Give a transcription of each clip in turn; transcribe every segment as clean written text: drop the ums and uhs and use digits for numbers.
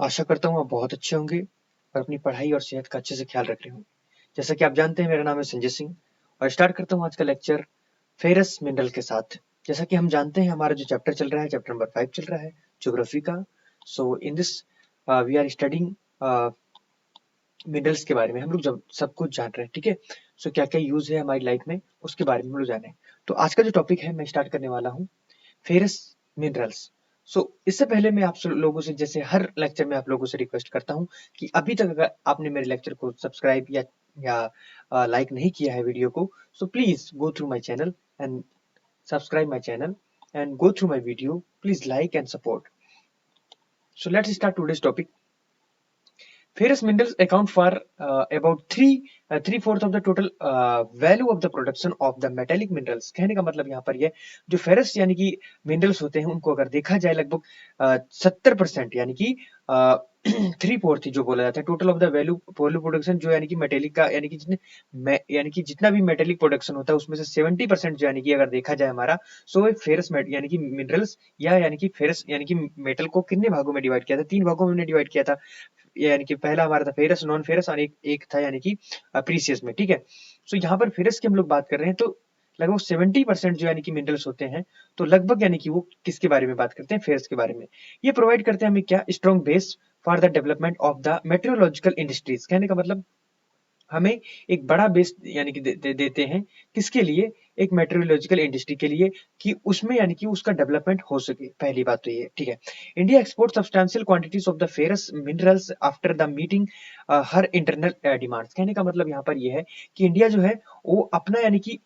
आशा करता हूँ आप बहुत अच्छे होंगे और अपनी पढ़ाई और सेहत का अच्छे से ख्याल रख रहे होंगे। जैसा कि आप जानते हैं मेरा नाम है संजय सिंह और स्टार्ट करता हूँ आज का लेक्चर फेरस मिनरल के साथ। जैसा कि हम जानते हैं हमारा जो चैप्टर चल रहा है चैप्टर नंबर 5 चल रहा है ज्योग्राफी का। So in this we are studying minerals के बारे में। हम लोग जब सब कुछ जान रहे हैं, ठीक है। सो क्या क्या यूज है हमारी लाइफ में उसके बारे में हम लोग जाने हैं। तो आज का जो टॉपिक है मैं स्टार्ट करने वाला हूँ फेरस मिनरल्स। सो इससे पहले मैं आप लोगों से जैसे हर लेक्चर में आप लोगों से रिक्वेस्ट करता हूँ कि अभी तक अगर आपने मेरे लेक्चर को सब्सक्राइब या लाइक नहीं किया है वीडियो को, so please go through my channel and subscribe my channel and go through my video, please like and support. So let's start today's topic. Ferrous minerals account for about three fourth of the total value of the production of the metallic minerals। कहने का मतलब यहाँ पर ये जो ferrous यानी कि minerals होते हैं उनको अगर देखा जाए लगभग 70% यानी कि थ्री फोर्थ जो बोला जाता है total of the value production जो यानी कि मेटेलिक का यानी कि यानी कि जितना भी मेटेलिक प्रोडक्शन होता है उसमें से 70% जो यानी कि अगर देखा जाए हमारा, सो फेरस यानी कि मिनरल्स या यानी कि फेरस यानी कि मेटल को कितने भागों में डिवाइड किया था, 3 भागों में डिवाइड किया था। यानी कि पहला हमारा था फेरस, नॉन फेरस और एक था यानी कि प्रीसियस में, ठीक है। सो यहाँ पर फेरस की हम लोग बात कर रहे हैं तो लगभग 70% जो यानी कि मिनरल्स होते हैं, तो लगभग यानी कि वो किसके बारे में बात करते हैं, फेरस के बारे में। ये प्रोवाइड करते हैं हमें क्या, strong base for the development of the metallurgical industries. कहने का मतलब हमें एक बड़ा बेस यानी कि देते हैं किसके लिए, एक मेट्रोलॉजिकल इंडस्ट्री के लिए, कि उसमें यानी कि उसका डेवलपमेंट हो सके। पहली बात तो ये, ठीक है। India export substantial quantities of the ferrous minerals after the meeting her internal demands. कहने का मतलब यहाँ पर ये है कि इंडिया जो है वो अपना यानी कि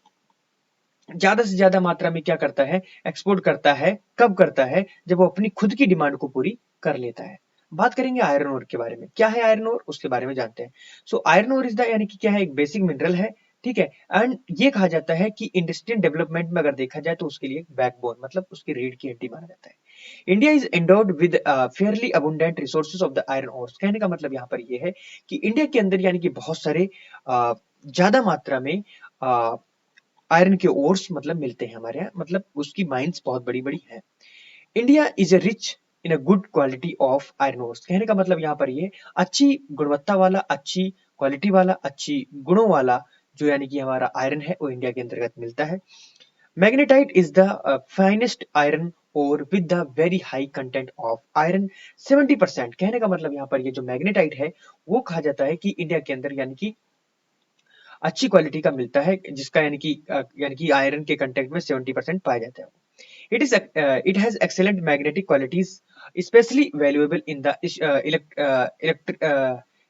ज्यादा से ज्यादा मात्रा में क्या करता है, एक्सपोर्ट करता है। कब करता है, जब वो अपनी खुद की डिमांड को पूरी कर लेता है। बात करेंगे आयरन ओर के बारे में। क्या है आयरन ओर, उसके बारे में जानते हैं। So iron ore is the यानी कि क्या है, एक बेसिक मिनरल है, ठीक है। एंड ये कहा जाता है कि इंडस्ट्रियल डेवलपमेंट में अगर देखा जाए तो उसके लिए बैकबोन मतलब उसकी रीढ़ की हड्डी माना जाता है। India is endowed with fairly abundant resources of the iron ores. कहने का मतलब यहाँ पर ये है कि इंडिया के अंदर यानी कि बहुत सारे ज्यादा मात्रा में आयरन के ओर्स मतलब मिलते हैं हमारे यहाँ, मतलब उसकी माइंस बहुत बड़ी बड़ी हैं। India is a rich in a good quality of iron ores. कहने का मतलब यहाँ पर ये अच्छी गुणवत्ता वाला, अच्छी क्वालिटी वाला, अच्छी गुणों वाला जो यानी कि हमारा आयरन है वो इंडिया के अंतर्गत मिलता है। Magnetite is the finest iron ore with the very high content of iron 70%। कहने का मतलब यहाँ पर ये जो मैग्नेटाइट है वो कहा जाता है कि इंडिया के अंदर यानी कि अच्छी क्वालिटी का मिलता है, जिसका यानी कि आयरन के कंटेंट में 70% पाया जाता है। It has excellent magnetic qualities, especially valuable in the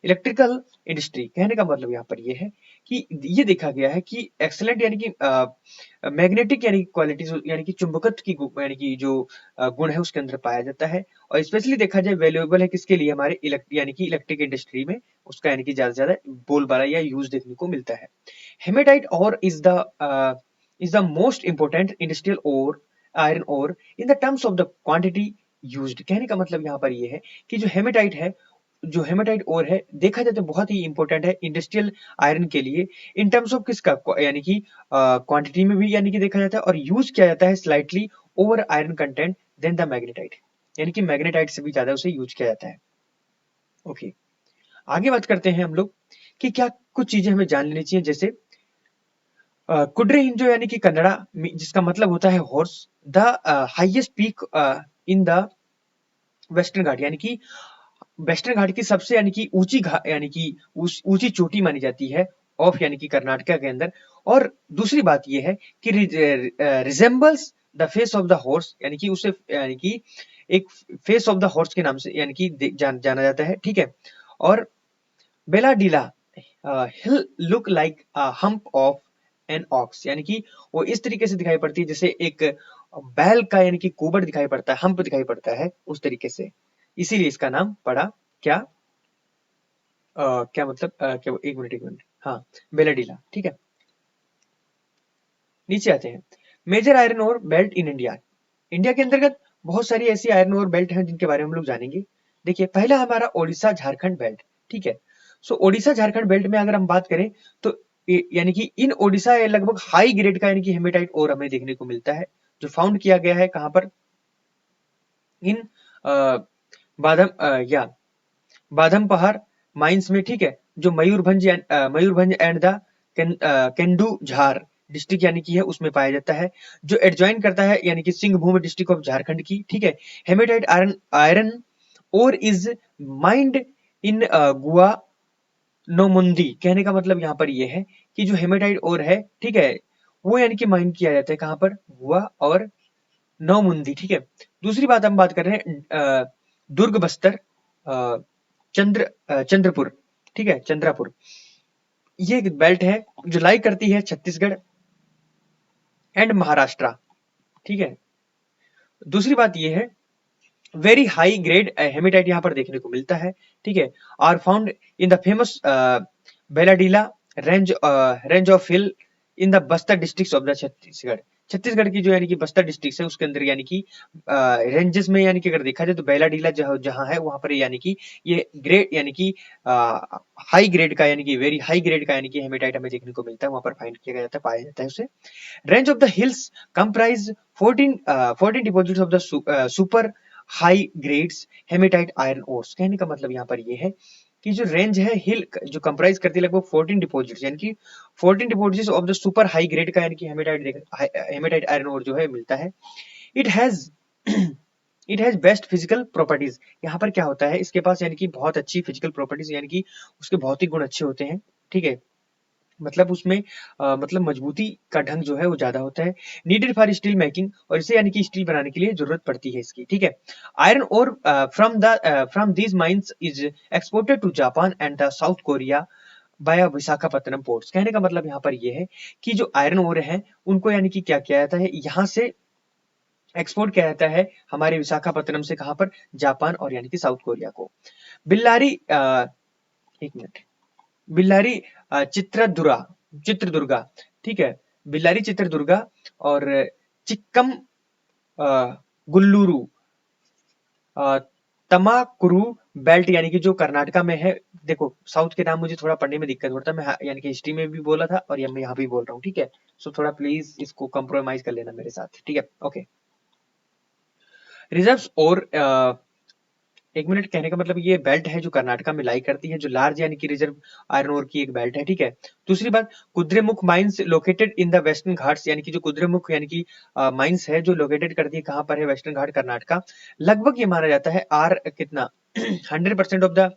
electrical industry. कहने का मतलब यहाँ पर ये है कि ये देखा गया है कि एक्सेलेंट यानी कि मैग्नेटिक यानी क्वालिटीज यानी कि चुंबकत्व की यानी कि जो गुण है उसके अंदर पाया जाता है। और स्पेशली देखा जाए वैल्यूएबल है किसके लिए, हमारे यानी कि इलेक्ट्रिक इंडस्ट्री में उसका यानी कि ज्यादा से ज्यादा बोलबाला या यूज देखने को मिलता है। Haematite ore is the most important industrial ore iron ore in the terms of the quantity used. कहने का मतलब यहाँ पर ये है कि जो हेमेटाइट है, जो हेमेटाइट ओर है देखा जाए तो बहुत ही इंपॉर्टेंट है इंडस्ट्रियल आयरन के लिए, इन टर्म्स ऑफ किसका, यानी कि क्वांटिटी में भी यानी कि देखा जाता है, और यूज किया जाता है slightly over iron content then the magnetite. यानी कि मैग्नेटाइट से भी ज्यादा उसे यूज किया जाता है। ओके, आगे बात करते हैं हम लोग कि क्या कुछ चीजें हमें जान लेनी चाहिए। जैसे कुड्रे हिंजो यानी कि कन्नड़ा जिसका मतलब होता है horse, the highest peak in the western ghat, यानी कि वेस्टर्न घाट की सबसे यानी कि ऊंची यानी कि ऊंची चोटी मानी जाती है ऑफ यानी कि कर्नाटका के अंदर। और दूसरी बात यह है कि resembles the face of the horse, यानी कि उसे यानी कि एक फेस ऑफ द हॉर्स के नाम से यानी कि जाना जाता है, ठीक है। और Bailadila hill look like hump of an ox, यानी कि वो इस तरीके से दिखाई पड़ती है जैसे एक बैल का यानी कि कुबड़ दिखाई पड़ता है, हम्प दिखाई पड़ता है उस तरीके से, इसीलिए इसका नाम पड़ा क्या, क्या मतलब क्या, एक मिनट, हाँ, बेलाडीला, ठीक है। नीचे आते हैं, major iron ore belt in India. India के अंतर्गत बहुत सारी ऐसी आयरन ओर बेल्ट हैं जिनके बारे में हम लोग जानेंगे। देखिए, पहला हमारा ओडिशा झारखंड बेल्ट, ठीक है। सो ओडिशा झारखंड बेल्ट में अगर हम बात करें तो यानी कि इन ओडिशा लगभग हाई ग्रेड का यानी कि हेमेटाइट ओर हमें देखने को मिलता है, जो फाउंड किया गया है कहां पर, इन बादाम या बादम पहाड़ माइंस में, ठीक है, जो मयूरभंज एंड द केंदू झार डिस्ट्रिक्ट यानी कि है उसमें पाया जाता है, जो एडजॉइन करता है यानी कि सिंहभूम डिस्ट्रिक्ट ऑफ झारखंड की, ठीक है। हेमेटाइट आयरन आयरन और इज माइंड इन गुआ नोमुंदी, कहने का मतलब यहाँ पर ये है कि जो हेमेटाइट ओर है, ठीक है, वो यानी कि माइन किया जाता है कहाँ पर, हुआ और नौमुंदी, ठीक है। दूसरी बात हम बात कर रहे हैं दुर्ग बस्तर चंद्रपुर, ठीक है, चंद्रापुर, ये एक बेल्ट है जो लाई करती है छत्तीसगढ़ एंड महाराष्ट्र, ठीक है। दूसरी बात ये है वेरी हाई ग्रेड हेमेटाइट यहाँ पर देखने को मिलता है, ठीक है, are found in the famous Bailadila range of hill in the Bastar district of the Chhattisgarh. Chhattisgarh की जो यानी कि बस्तर डिस्ट्रिक्ट है उसके अंदर यानी कि रेंजेस में यानी कि अगर देखा जाए तो बेलाडीला जहाँ है वहां पर यानी कि ये ग्रेड यानी कि हाई ग्रेड का यानी कि वेरी हाई ग्रेड का यानी कि हेमेटाइट हमें देखने को मिलता है, वहां पर फाइंड किया जाता है, पाया जाता है उसे। Range of the hills comprise 14 deposits of the super high grades hematite iron ores। कहने का मतलब यहाँ पर ये है कि जो रेंज है हिल जो कंप्राइज करती है लगभग 14 डिपॉजिट्स यानी कि 14 deposits of the super high grade का यानी कि हेमेटाइट आयरन ओर जो है मिलता है। It has it has best physical properties. यहाँ पर क्या होता है, इसके पास यानी कि बहुत अच्छी फिजिकल प्रॉपर्टीज यानी कि उसके भौतिक गुण अच्छे होते हैं, ठीक है, मतलब उसमें मतलब मजबूती का ढंग जो है वो ज्यादा होता है। नीडेड फॉर स्टील मेकिंग, और इसे यानी कि स्टील बनाने के लिए जरूरत पड़ती है इसकी, ठीक है। Iron ore from these mines is exported to Japan and the South Korea by Visakhapatnam ports. कहने का मतलब यहाँ पर ये है कि जो आयरन ओर है उनको यानी कि क्या किया जाता है, यहाँ से एक्सपोर्ट किया जाता है हमारे विशाखापत्तनम से, कहाँ पर, जापान और यानी कि साउथ कोरिया को। बिल्लारी एक मिनट, बिल्लारी चित्रदुर्गा चित्रदुर्गा, ठीक है, बिल्लारी चित्रदुर्गा और चिक्कम गुल्लूरू तमाकुरू बेल्ट यानी कि जो कर्नाटका में है। देखो साउथ के नाम मुझे थोड़ा पढ़ने में दिक्कत होता है, मैं यानी कि हिस्ट्री में भी बोला था और मैं यहाँ भी बोल रहा हूँ, ठीक है। सो थोड़ा प्लीज इसको कंप्रोमाइज कर लेना मेरे साथ, ठीक है, ओके। रिजर्व्स और एक मिनट, कहने का मतलब ये बेल्ट है जो कर्नाटका में लाई करती है, जो लार्ज यानी कि रिजर्व आयरन ओर की एक बेल्ट है, ठीक है। दूसरी बात, Kudremukh mines located in the western Ghats, यानी कि जो कुद्रेमुख यानी कि माइंस है जो लोकेटेड करती है कहाँ पर है, वेस्टर्न घाट कर्नाटका। लगभग ये माना जाता है आर कितना 100% ऑफ द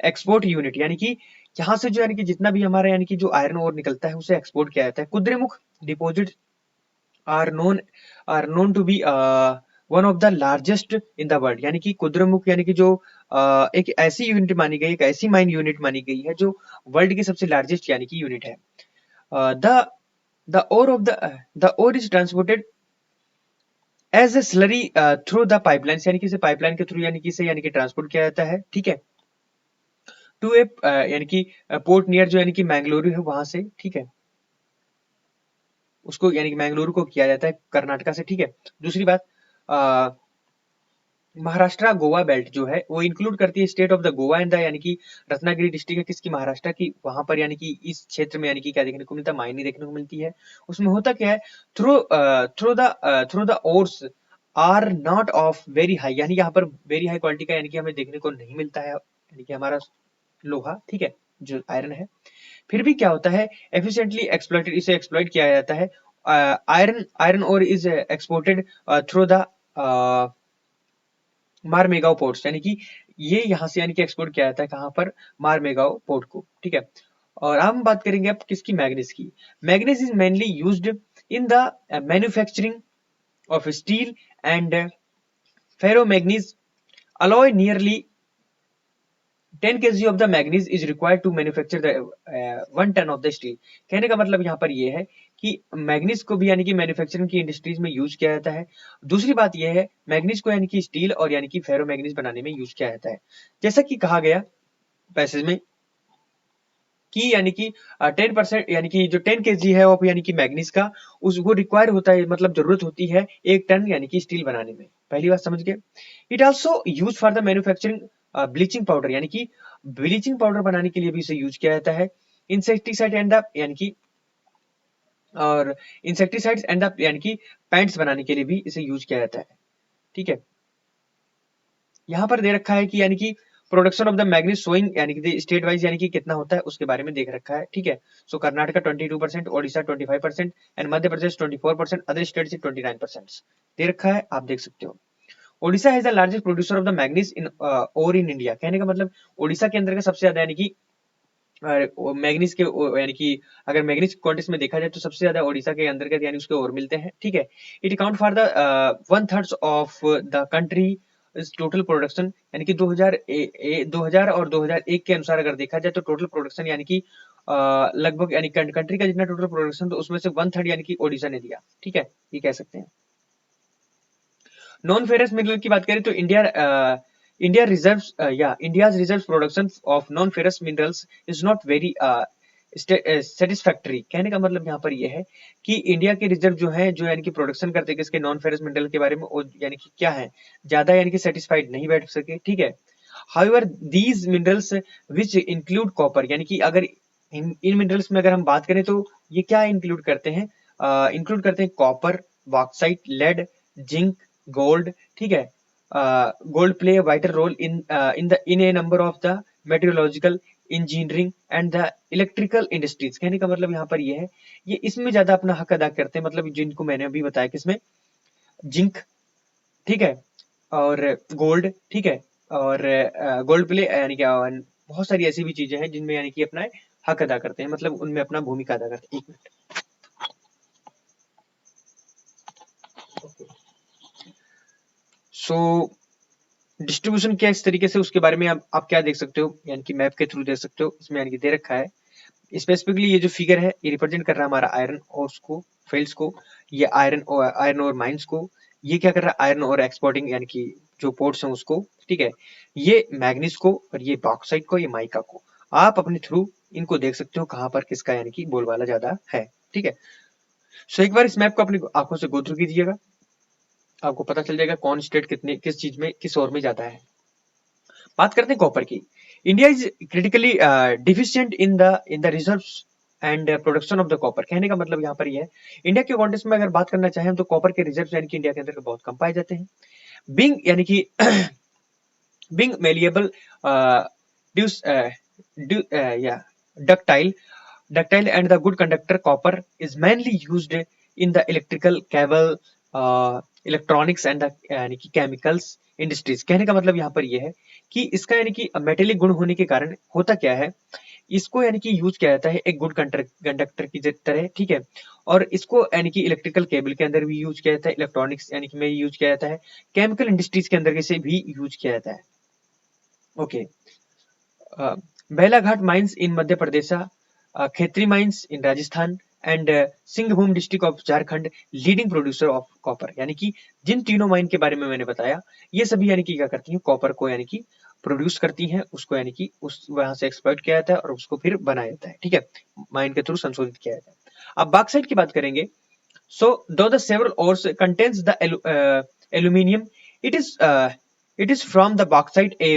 एक्सपोर्ट यूनिट, यानी कि यहाँ से जो यानी कि जितना भी हमारा यानी कि जो आयरन ओर निकलता है उसे एक्सपोर्ट किया जाता है। Kudremukh deposit are known to be one of the largest in the world, यानी कि कुद्रेमुख यानी कि जो एक ऐसी यूनिट मानी गई, एक ऐसी माइन यूनिट मानी गई है जो वर्ल्ड की सबसे लार्जेस्ट यानी कि यूनिट है। The the ore of the ore is transported as a slurry through the pipeline, यानी कि इसे पाइपलाइन के थ्रू यानी कि इसे यानी कि ट्रांसपोर्ट किया जाता है, ठीक है, टू ए यानी कि पोर्ट नियर जो यानी कि मैंगलोरू है वहां से, ठीक है, उसको यानी कि मैंगलोरू को किया जाता है कर्नाटका से, ठीक है। दूसरी बात, महाराष्ट्र गोवा बेल्ट जो है वो इंक्लूड करती है state of the Goa and the यानी कि रत्नागिरी डिस्ट्रिक्ट है किसकी, महाराष्ट्र की। वहां पर यानी कि इस क्षेत्र में यानी कि क्या देखने को मिलता है, माइनिंग देखने को मिलती है। उसमें होता क्या है, through the ores are not of very high, यानी यहाँ पर वेरी हाई क्वालिटी का यानी कि हमें देखने को नहीं मिलता है यानी कि हमारा लोहा, ठीक है, जो आयरन है। फिर भी क्या होता है, एफिशिएंटली एक्सप्लॉइटेड, इसे एक्सप्लॉइट किया जाता है। Iron ore is exported through the Marmagao ports, यानी कि ये यहाँ से यानी कि एक्सपोर्ट किया जाता है कहाँ पर, मारमेगांव पोर्ट को, ठीक है। और अब हम बात करेंगे अब किसकी, मैग्नीज की। Manganese is mainly used in the manufacturing of steel and ferromanganese alloy nearly 10 kg of the manganese is required to manufacture the 1 ton of the steel। कहने का मतलब यहाँ पर ये है कि मैग्नीज को भी यानी कि मैन्युफैक्चरिंग की इंडस्ट्रीज में यूज किया जाता है। दूसरी बात यह है मैग्नीज को यानी कि स्टील और यानी कि फेरो मैग्नीज बनाने में यूज किया जाता है। जैसा कि कहा गया पैसेज में कि यानी कि 10% यानी कि जो 10 kg है वो यानी कि मैग्नीज का उस वो रिक्वायर होता है, मतलब जरूरत होती है 1 टन यानी कि स्टील बनाने में। पहली बात समझ गए। It also use for the manufacturing bleaching powder, यानी कि ब्लीचिंग पाउडर बनाने के लिए भी इसे यूज किया जाता है। इंसेक्टिसाइड एंड द यानी कि और इंसेक्टिसाइड्स एंड द यानी कि पेंट्स बनाने के लिए भी इसे यूज किया जाता है, ठीक है। यहाँ पर दे रखा है कि यानी कि production of the manganese showing यानी कि स्टेट वाइज यानी कि कितना होता है उसके बारे में देख रखा है, ठीक है। So Karnataka 22%, Odisha 25% and Madhya Pradesh 24%, other state से 29% दे रखा है, आप देख सकते हो। Odisha has the largest producer of the manganese in और इन इंडिया, कहने का मतलब ओडिशा के अंदर का सबसे ज्यादा यानी कि मैग्नीज के यानी कि अगर मैग्नीज क्वांटिटीज में देखा जाए तो सबसे ज्यादा ओडिशा के अंतर्गत यानी उसके और मिलते हैं, ठीक है। It account for the 1/3 of the country total production, यानी कि 2000 और 2001 के अनुसार अगर देखा जाए तो टोटल प्रोडक्शन यानी कि लगभग यानी कंट्री का जितना टोटल प्रोडक्शन तो उसमें से 1/3 यानी कि ओडिशा ने दिया, ठीक है, ये कह सकते हैं। नॉन फेरस मिनरल की बात करें तो India's reserve production of non ferrous minerals is not very satisfactory, कहने का मतलब यहाँ पर यह है कि इंडिया के रिजर्व जो है जो यानी कि प्रोडक्शन करते हैं इसके नॉन फेरस मिनरल के बारे में वो यानी कि क्या है, ज्यादा यानी कि सेटिस्फाइड नहीं बैठ सके, ठीक है। However these minerals which include copper, यानी कि अगर इन मिनरल्स में अगर हम बात करें तो ये क्या इंक्लूड करते हैं, इंक्लूड करते हैं copper, bauxite, lead, zinc, gold, ठीक है। Gold play a vital role in a number of the metallurgical, engineering and the electrical industries, कहने का मतलब यहाँ पर ये है ये इसमें ज्यादा अपना हक अदा करते हैं, मतलब जिनको मैंने अभी बताया किसमें, जिंक, ठीक है, और गोल्ड, ठीक है, और गोल्ड प्ले यानी कि बहुत सारी ऐसी भी चीजें हैं जिनमें यानी कि अपना हक अदा करते हैं, मतलब उनमें अपना भूमिका अदा करते हैं। एक मिनट। सो डिस्ट्रीब्यूशन क्या इस तरीके से, उसके बारे में आप क्या देख सकते हो, यानी कि मैप के थ्रू देख सकते हो, इसमें यानी कि दे रखा है स्पेसिफिकली ये जो फिगर है ये रिप्रेजेंट कर रहा है हमारा आयरन और को, फील्ड्स को, ये आयरन और माइंस को, ये क्या कर रहा है आयरन और एक्सपोर्टिंग यानी कि जो पोर्ट्स हैं उसको, ठीक है। ये मैग्नीज को और ये बॉक्साइट को, ये माइका को, आप अपने थ्रू इनको देख सकते हो कहाँ पर किसका यानी कि बोलबाला ज्यादा है, ठीक है। सो एक बार इस मैप को अपनी आंखों से गो थ्रू कीजिएगा, आपको पता चल जाएगा कौन स्टेट कितने किस चीज में किस ओर में जाता है। बात करते हैं कॉपर की। India is critically deficient in the reserves and production of the copper, कहने का मतलब यहाँ पर ये है इंडिया के कॉन्टेक्स्ट में अगर बात करना चाहें तो कॉपर के रिजर्व्स यानी कि इंडिया के अंदर बहुत कम पाए जाते हैं। बिंग यानी कि बिंग मेलिएबल ड्यूस या ductile ductile and the good conductor, copper is mainly used in the electrical cable, electronics and the यानी कि chemicals industries, कहने का मतलब यहाँ पर ये है कि इसका यानी कि मेटेलिक गुण होने के कारण होता क्या है, इसको यानी कि यूज किया जाता है एक गुड कंडक्टर की तरह, ठीक है। और इसको यानी कि इलेक्ट्रिकल केबल के अंदर भी यूज किया जाता है, इलेक्ट्रॉनिक्स यानी कि में यूज किया जाता है, केमिकल इंडस्ट्रीज के अंदर से भी यूज किया जाता है। Okay, Balaghat mines in Madhya Pradesh, Khetri mines in Rajasthan and Singhbhum district of Jharkhand leading producer of copper, यानी कि जिन तीनों माइन के बारे में मैंने बताया ये सभी यानी कि क्या करती हैं, कॉपर को यानी कि प्रोड्यूस करती हैं, उसको यानी कि उस वहां से एक्सप्लॉइट किया जाता है और उसको फिर बनाया जाता है, ठीक है, माइन के थ्रू संशोधित किया जाता है। अब बॉक्साइट की बात करेंगे। सो दो the several ores contains the aluminium, it is it is from the bauxite a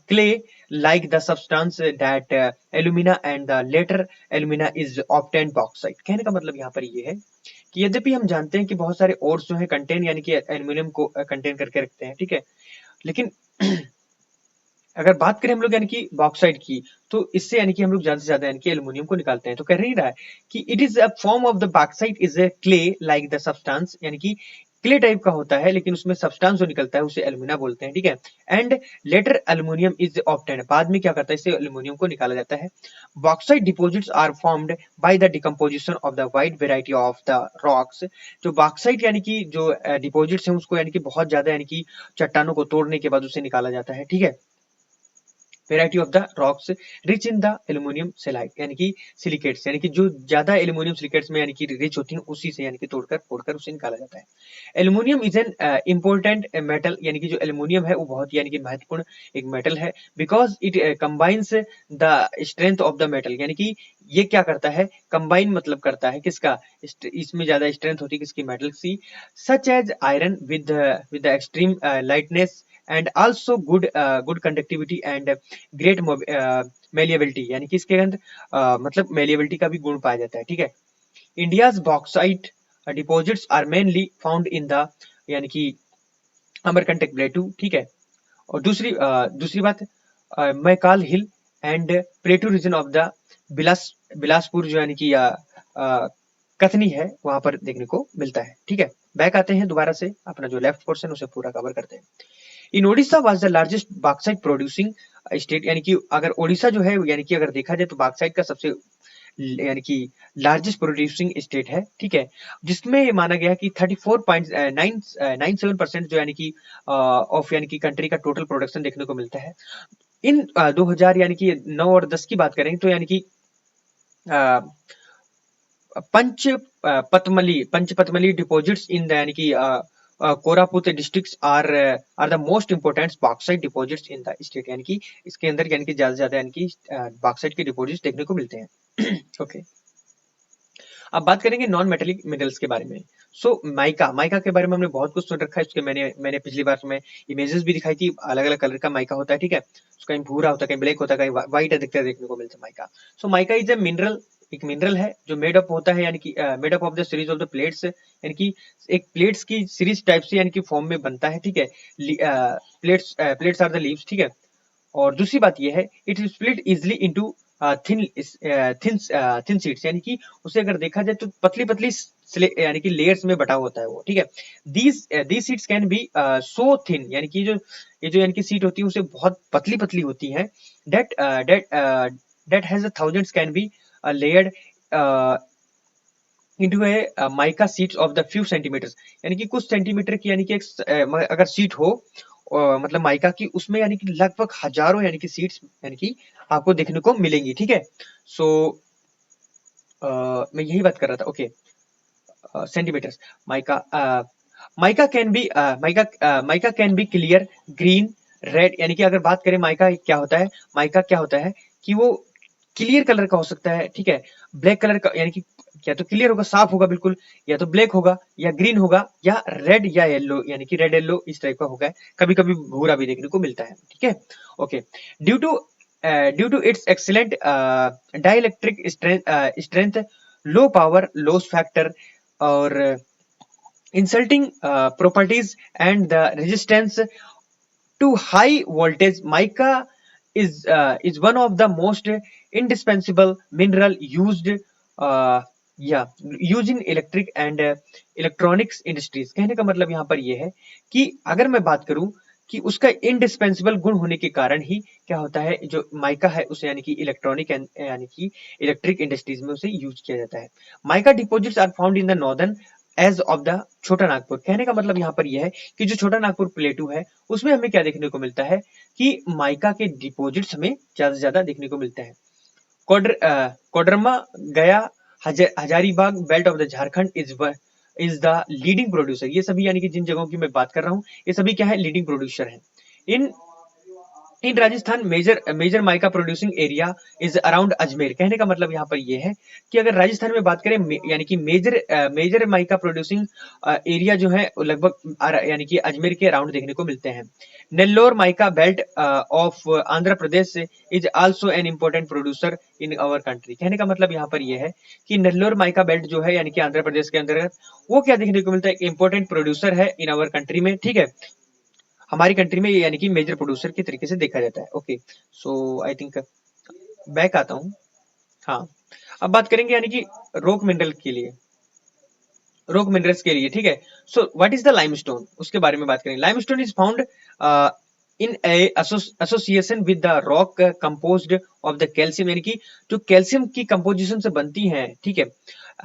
clay like the substance that alumina and the later alumina is obtained bauxite, कहने का मतलब यहाँ पर ये है कि यद्यपि हम जानते हैं कि बहुत सारे ओर्स जो है कंटेन यानी कि एल्यूमिनियम को कंटेन करके रखते हैं, ठीक है, लेकिन अगर बात करें हम लोग यानी कि बॉक्साइट की तो इससे यानी कि हम लोग ज्यादा से ज्यादा यानी कि एल्यूमिनियम को निकालते हैं, तो कह नहीं रहा है कि it is a form of the bauxite is a clay like the substance, यानी कि क्ले टाइप का होता है लेकिन उसमें सब्सटेंस जो निकलता है उसे एल्यूमिना बोलते हैं, ठीक है। And later aluminium is obtained, बाद में क्या करता है इससे एल्यूमिनियम को निकाला जाता है। Bauxite deposits are formed by the decomposition of the wide variety of the rocks, जो बॉक्साइट यानी कि जो डिपॉजिट्स हैं उसको यानी कि बहुत ज्यादा यानी कि चट्टानों को तोड़ने के बाद उसे निकाला जाता है, ठीक है। Variety of the rocks rich in the aluminium Celite, यानी कि सिलिकेट्स, यानी कि जो ज्यादा एल्यूमिनियम सिलिकेट्स में यानी कि रिच होती हैं उसी से यानी कि तोड़कर फोड़कर उसे निकाला जाता है। Aluminium is an important metal, यानी कि जो एल्यूमिनियम है वो बहुत यानी कि महत्वपूर्ण एक मेटल है, because it combines the strength of the metal, यानी कि ये क्या करता है, कंबाइन मतलब करता है किसका, इसमें ज्यादा स्ट्रेंथ होती है किसकी, मेटल की, such as iron with the extreme lightness and also good conductivity and great malleability, यानी कि इसके अंदर मतलब मेलिएबिलिटी का भी गुण पाया जाता है, ठीक है। India's bauxite deposits are mainly found in the यानी कि अमरकंटक प्लेटू, ठीक है, और दूसरी बात, Maikal hill and plateau region of the Bilaspur जो यानी कि कथनी है, वहां पर देखने को मिलता है। ठीक है, बैक आते हैं दोबारा से, अपना जो लेफ्ट पोर्शन उसे पूरा कवर करते हैं। In Odisha was the largest bauxite producing state, यानी कि अगर ओडिशा जो है, यानी कि अगर देखा जाए तो बॉक्साइट का सबसे यानी कि लार्जेस्ट प्रोड्यूसिंग स्टेट है। ठीक है, जिसमें ये माना गया कि 34.97% जो यानी कि ऑफ यानी कि कंट्री का टोटल प्रोडक्शन देखने को मिलता है। इन 2000 यानी कि 9 और 10 की बात करें तो यानी कि अ, पंचपतमली डिपॉजिट्स इन द यानी कि Koraput districts are the most important bauxite deposits in the state, यानी कि इसके अंदर यानी कि ज्यादा से ज्यादा यानी कि बॉक्साइट के डिपॉजिट्स देखने को मिलते हैं। ओके, अब बात करेंगे नॉन मेटेलिक मिनरल्स के बारे में। माइका के बारे में हमने बहुत कुछ सुन रखा है, उसके मैंने पिछली बार में इमेजेस भी दिखाई थी। अलग अलग कलर का माइका होता है। ठीक है, उसका कहीं भूरा होता है, कहीं ब्लैक होता है, कहीं व्हाइट अधिकतर देखने को मिलता है mica. Mica is a mineral, एक मिनरल है जो मेड अप होता है, यानी कि made up of the series of the plates, यानी कि एक प्लेट्स की सीरीज टाइप से यानी कि फॉर्म में बनता है। ठीक है, प्लेट्स आर द लीव्स। ठीक है, और दूसरी बात यह है, it is split easily into thin thin sheets, यानी कि उसे अगर देखा जाए तो पतली पतली यानी कि लेयर्स में बटा होता है वो। ठीक है, these seats can be so thin, यानी कि ये जो यानी कि सीट होती है उसे बहुत पतली पतली होती है। That that that has thousands can be layered into a mica sheets of the few centimetres, यानी कि कुछ सेंटीमीटर की यानी कि अगर सीट हो मतलब माइका की, उसमें यानी कि लगभग हजारों यानी कि सीट्स यानी कि आपको देखने को मिलेंगी। ठीक है, सो मैं यही बात कर रहा था। Okay, centimetres mica mica can be clear, green, red, यानी कि अगर बात करें माइका क्या होता है कि वो क्लियर कलर का हो सकता है। ठीक है, ब्लैक कलर का, यानी कि या तो क्लियर होगा, साफ होगा बिल्कुल, या तो ब्लैक होगा, या ग्रीन होगा, या रेड या येलो, यानी कि रेड येलो इस टाइप का होगा। कभी कभी भूरा भी देखने को मिलता है। ठीक है, okay, due to due to its excellent dielectric strength, low power loss factor, और insulting properties and the resistance to high voltage, mica is one of the most indispensable mineral uh, used in electric and electronics industries। कहने का मतलब यहाँ पर यह है कि अगर मैं बात करूं कि उसका इंडिस्पेंसिबल गुण होने के कारण ही क्या होता है, जो माइका है उसे यानी कि इलेक्ट्रॉनिक यानी कि इलेक्ट्रिक इंडस्ट्रीज में उसे यूज किया जाता है। Mica deposits are found in the northern edge of the Chota Nagpur. कहने का मतलब यहाँ पर यह है कि जो छोटा नागपुर प्लेटू है उसमें हमें क्या देखने को मिलता है कि माइका के डिपॉजिट्स हमें ज्यादा से ज्यादा देखने को मिलते हैं। कोडरमा, गया, Hazaribagh belt of the Jharkhand is the leading producer. ये सभी यानी कि जिन जगहों की मैं बात कर रहा हूँ, ये सभी क्या है, लीडिंग प्रोड्यूसर है। In in Rajasthan major mica producing area is around Ajmer. कहने का मतलब यहाँ पर यह है कि अगर राजस्थान में बात करें यानी कि मेजर माइका प्रोड्यूसिंग एरिया जो है लगभग यानी कि अजमेर के अराउंड देखने को मिलते हैं। Nellore mica belt of Andhra Pradesh is also an important producer in our country. कहने का मतलब यहाँ पर यह है कि नेल्लोर माइका बेल्ट जो है यानी कि आंध्र प्रदेश के अंतर्गत, वो क्या देखने को मिलता है, एक इम्पोर्टेंट प्रोड्यूसर है इन अवर कंट्री में। ठीक है, हमारी कंट्री में ये यानी कि मेजर प्रोड्यूसर के तरीके से देखा जाता है। Okay, so I think back आता हूँ। हाँ, अब बात करेंगे यानी कि रॉक मिनरल के लिए, रॉक मिनरल्स के लिए। ठीक है, so what is the limestone, उसके बारे में बात करेंगे। Limestone is found in association with the rock composed of the calcium, यानी कि जो कैल्शियम की कंपोजिशन से बनती हैं। ठीक है,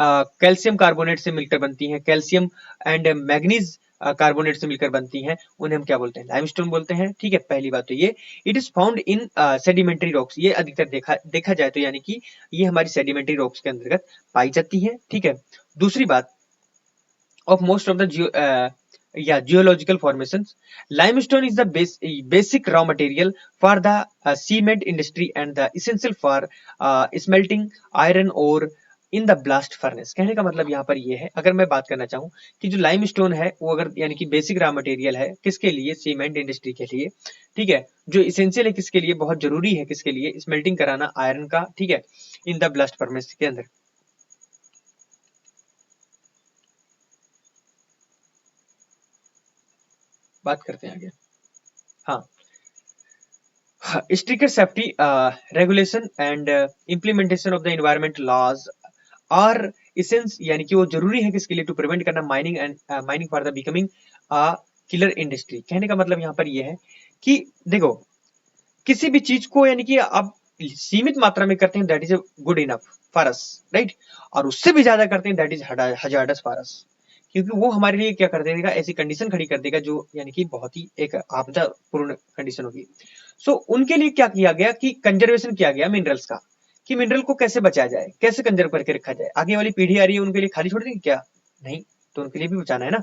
कैल्शियम कार्बोनेट से मिलकर बनती हैं, कैल्शियम एंड मैग्नीज कार्बोनेट से मिलकर बनती हैं, उन्हें हम क्या बोलते हैं, लाइमस्टोन बोलते हैं। ठीक है, पहली बात तो ये, it is found in sedimentary rocks. ये अधिकतर देखा जाए तो यानी कि ये हमारी सेडिमेंट्री रॉक्स के अंतर्गत पाई जाती है। ठीक है, दूसरी बात, of most of the geological formations, limestone is the basic raw material for the cement industry and the essential for smelting iron ore in the blast furnace. कहने का मतलब यहाँ पर ये है, अगर मैं बात करना चाहूँ कि जो लाइमस्टोन है वो अगर यानी कि बेसिक रॉ मटेरियल है किसके लिए, सीमेंट इंडस्ट्री के लिए। ठीक है, जो इसेंशियल है किसके लिए, बहुत जरूरी है किसके लिए, स्मेल्टिंग कराना आयरन का। ठीक है, इन द ब्लास्ट फर्नेस के अंदर। बात करते हैं आगे। हाँ, stricter safety regulation and implementation of the environmental laws are essence, यानी कि वो जरूरी है किसके लिए, टू प्रिवेंट करना mining and mining for the becoming killer industry. कहने का मतलब यहाँ पर ये है कि देखो किसी भी चीज को यानी कि आप सीमित मात्रा में करते हैं that is good enough for us, right, और उससे भी ज्यादा करते हैं that is hazardous for us, क्योंकि वो हमारे लिए क्या कर देगा, ऐसी कंडीशन खड़ी कर देगा जो यानी कि बहुत ही एक आपदापूर्ण कंडीशन होगी। सो उनके लिए क्या किया गया कि कंजर्वेशन किया गया मिनरल्स का, कि मिनरल को कैसे बचाया जाए, कैसे कंजर्व करके रखा जाए, आगे वाली पीढ़ी आ रही है उनके लिए खाली छोड़ देंगे क्या, नहीं, तो उनके लिए भी बचाना है ना।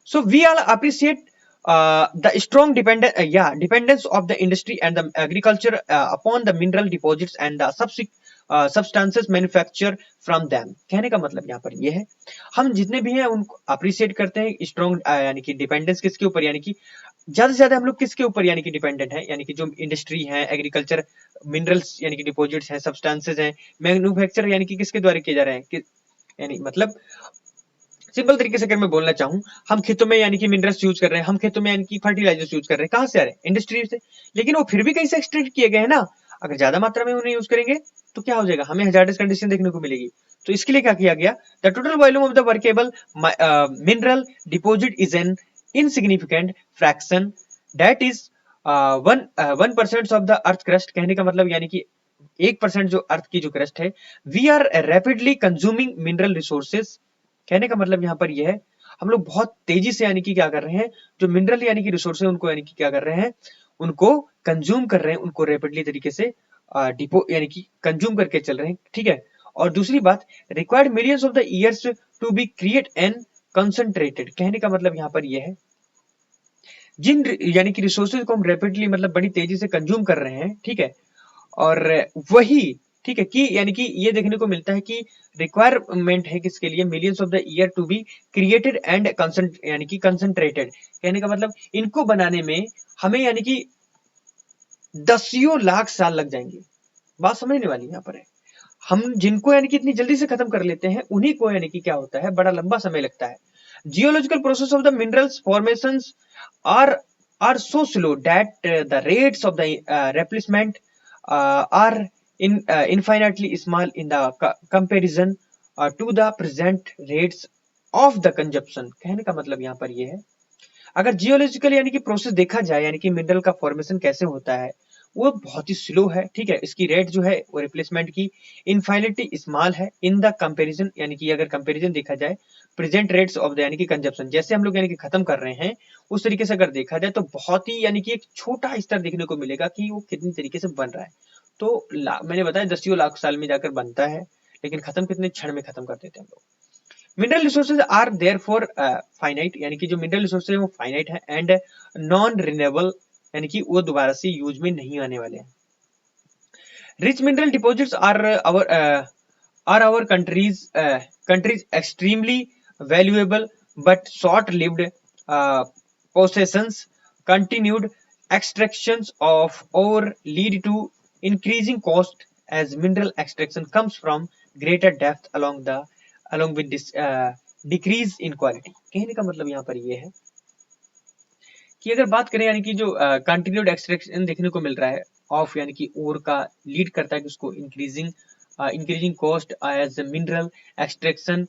So we all appreciate the strong dependence of the industry and the agriculture upon the mineral deposits and the substances manufactured from them। कहने का मतलब यहाँ पर ये है, हम जितने भी हैं उनको अप्रिशिएट करते हैं स्ट्रॉन्ग यानी कि डिपेंडेंस किसके ऊपर, यानी कि ज्यादा से ज्यादा हम लोग किसके ऊपर यानी कि डिपेंडेंट है, यानी कि जो इंडस्ट्री है, एग्रीकल्चर, मिनरल्स यानी कि डिपॉजिट्स हैं, सब्सटेंसेज हैं, मैन्युफैक्चर यानी कि किसके द्वारा किए जा रहे हैं, यानी मतलब सिंपल तरीके से अगर मैं बोलना चाहूं, हम खेतों में यानी कि मिनरल्स यूज कर रहे हैं, हम खेतों में यानी कि फर्टिलाइजर्स यूज कर रहे हैं, कहां से आ रहे हैं, इंडस्ट्री से, लेकिन वो फिर भी कहीं से एक्सट्रैक्ट किए गए हैं ना। अगर ज्यादा मात्रा में उन्हें यूज करेंगे तो क्या हो जाएगा, हमें हजार्डस कंडीशन देखने को मिलेगी। तो इसके लिए क्या किया गया, the total volume of the workable mineral deposit is an insignificant fraction that is 1% of the earth crust. कहने का मतलब यानी कि 1% जो अर्थ की जो क्रस्ट है, we are rapidly consuming mineral resources. कहने का मतलब यहाँ पर यह है, हम लोग बहुत तेजी से यानी कि क्या कर रहे हैं, जो मिनरल यानी कि रिसोर्स है उनको यानी कि क्या कर रहे हैं, उनको कंज्यूम कर रहे हैं, उनको रैपिडली तरीके से डिपो यानी कि कंज्यूम करके चल रहे हैं, ठीक है। और दूसरी बात, required millions of the years to be create and concentrated. कहने का मतलब यहाँ पर यह है, जिन यानी कि रिसोर्सेज को हम रैपिडली मतलब बड़ी तेजी से कंज्यूम कर रहे हैं, ठीक है, और वही ठीक है कि यानी कि ये देखने को मिलता है कि रिक्वायरमेंट है किसके लिए, millions of the year to be created and यानी कि कंसंट्रेटेड। कहने का मतलब इनको बनाने में हमें यानी कि दसियों लाख साल लग जाएंगे। बात समझने वाली यहाँ पर है, हम जिनको यानी कि इतनी जल्दी से खत्म कर लेते हैं उन्हीं को यानी कि क्या होता है, बड़ा लंबा समय लगता है। Geological process of the minerals formations are so slow that the rates of the replacement are infinitely small in the comparison to the present rates of the consumption। कहने का मतलब यहाँ पर ये है, अगर जियोलॉजिकल यानी कि प्रोसेस देखा जाए, यानी कि मिनरल का फॉर्मेशन कैसे होता है, वो बहुत ही स्लो है, ठीक है। इसकी रेट जो है वो रिप्लेसमेंट की इनफाइनिटी स्मॉल है इन द कंपैरिजन, यानी कि अगर कंपैरिजन देखा जाए प्रेजेंट रेट्स ऑफ द यानी कि कंजप्शन, जैसे हम लोग यानी कि खत्म कर रहे हैं उस तरीके से अगर देखा जाए तो बहुत ही यानी कि एक छोटा स्तर देखने को मिलेगा कि वो कितनी तरीके से बन रहा है। तो मैंने बताया दसियों लाख साल में जाकर बनता है, लेकिन खत्म कितने क्षण में खत्म कर देते हैं हम लोग। Mineral resources are therefore finite, यानी कि जो मिनरल रिसोर्सेज है वो फाइनाइट है एंड नॉन रिन्यूएबल, यानी कि वो दोबारा से यूज में नहीं आने वाले हैं। Rich mineral deposits are our countries extremely valuable but short lived possessions। Continued extractions of ore lead to increasing cost as mineral extraction comes from greater depth along with this decrease in quality। कहने का मतलब यहाँ पर ये है कि अगर बात करें यानी कि जो कंटिन्यूड एक्सट्रैक्शन देखने को मिल रहा है ऑफ यानी कि ओर का, लीड करता है कि उसको increasing cost as mineral extraction.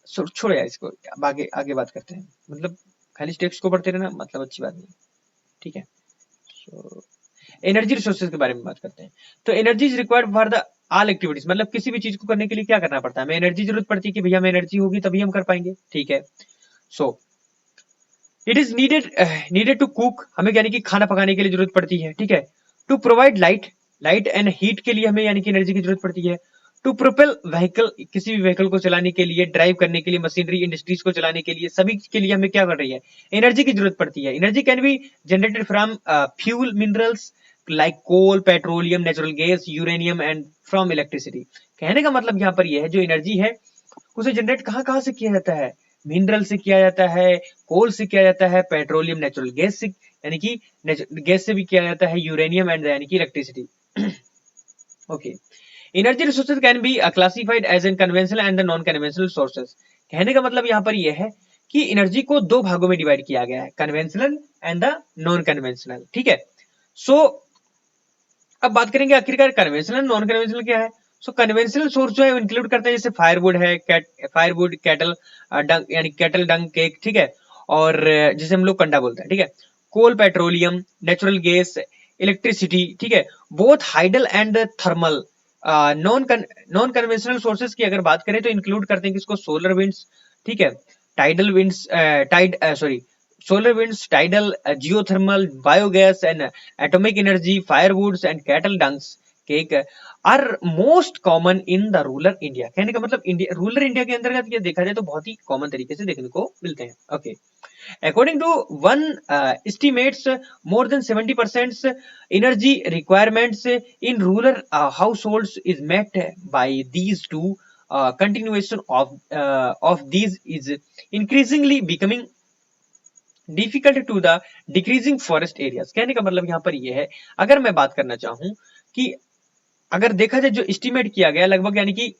छोड़ो यार इसको, आगे आगे बात करते हैं, मतलब खाली टेक्स्ट को पढ़ते रहना मतलब अच्छी बात नहीं, ठीक है। एनर्जी रिसोर्सेज के बारे में बात करते हैं। तो energy is required for the all activities, मतलब किसी भी चीज को करने के लिए क्या करना पड़ता है, हमें एनर्जी जरूरत पड़ती है कि भैया हमें एनर्जी होगी तभी हम कर पाएंगे, ठीक है। So it is needed to cook, हमें यानी कि खाना पकाने के लिए जरूरत पड़ती है, ठीक है। To provide light and heat के लिए हमें यानी कि एनर्जी की जरूरत पड़ती है। टू प्रोपेल व्हीकल, किसी भी व्हीकल को चलाने के लिए, ड्राइव करने के लिए, मशीनरी इंडस्ट्रीज को चलाने के लिए, सभी के लिए हमें क्या कर रही है, एनर्जी की जरूरत पड़ती है। Energy can be generated from fuel minerals like coal, petroleum, natural gas, uranium and from electricity. कहने का मतलब यहाँ पर यह है, जो एनर्जी है उसे जनरेट कहाँ से किया जाता है, मिनरल से किया जाता है, कोल से किया जाता है, पेट्रोलियम नेचुरल गैस से यानी कि गैस से भी किया जाता है, यूरेनियम एंड यानी कि electricity. Okay, energy resources can be classified as an conventional and the non conventional sources. कहने का मतलब यहाँ पर यह है कि एनर्जी को दो भागों में डिवाइड किया गया है, conventional and the non conventional, ठीक है। सो अब बात करेंगे आखिरकार कन्वेंशनल नॉन कन्वेंशनल क्या है। सो कन्वेंशनल सोर्स जो है इंक्लूड करते हैं जैसे फायरवुड है, फायरवुड, कैटल डंग यानी कैटल डंग केक, ठीक है, और जिसे हम लोग कंडा बोलते हैं, ठीक है, कोल, पेट्रोलियम, नेचुरल गैस, इलेक्ट्रिसिटी, ठीक है, both hydel and thermal. Non conventional sources की अगर बात करें तो इंक्लूड करते हैं किसको, सोलर विंड्स, ठीक है, tidal winds, solar winds, tidal, geothermal, biogas, and atomic energy, firewoods, and cattle dungs cake are most common in the rural India। कहने का मतलब इंडिया, रूरल इंडिया के अंतर्गत ये देखा जाए तो बहुत ही कॉमन तरीके से देखने को मिलते हैं। Okay, according to one estimates, more than 70% energy requirements in rural households is met by these two। Continuation of these is increasingly becoming difficult to the decreasing forest areas. कहने का मतलब यहाँ पर यह है, अगर मैं बात करना चाहूं कि अगर देखा जाए जो एस्टिमेट किया गया लगभग यानी कि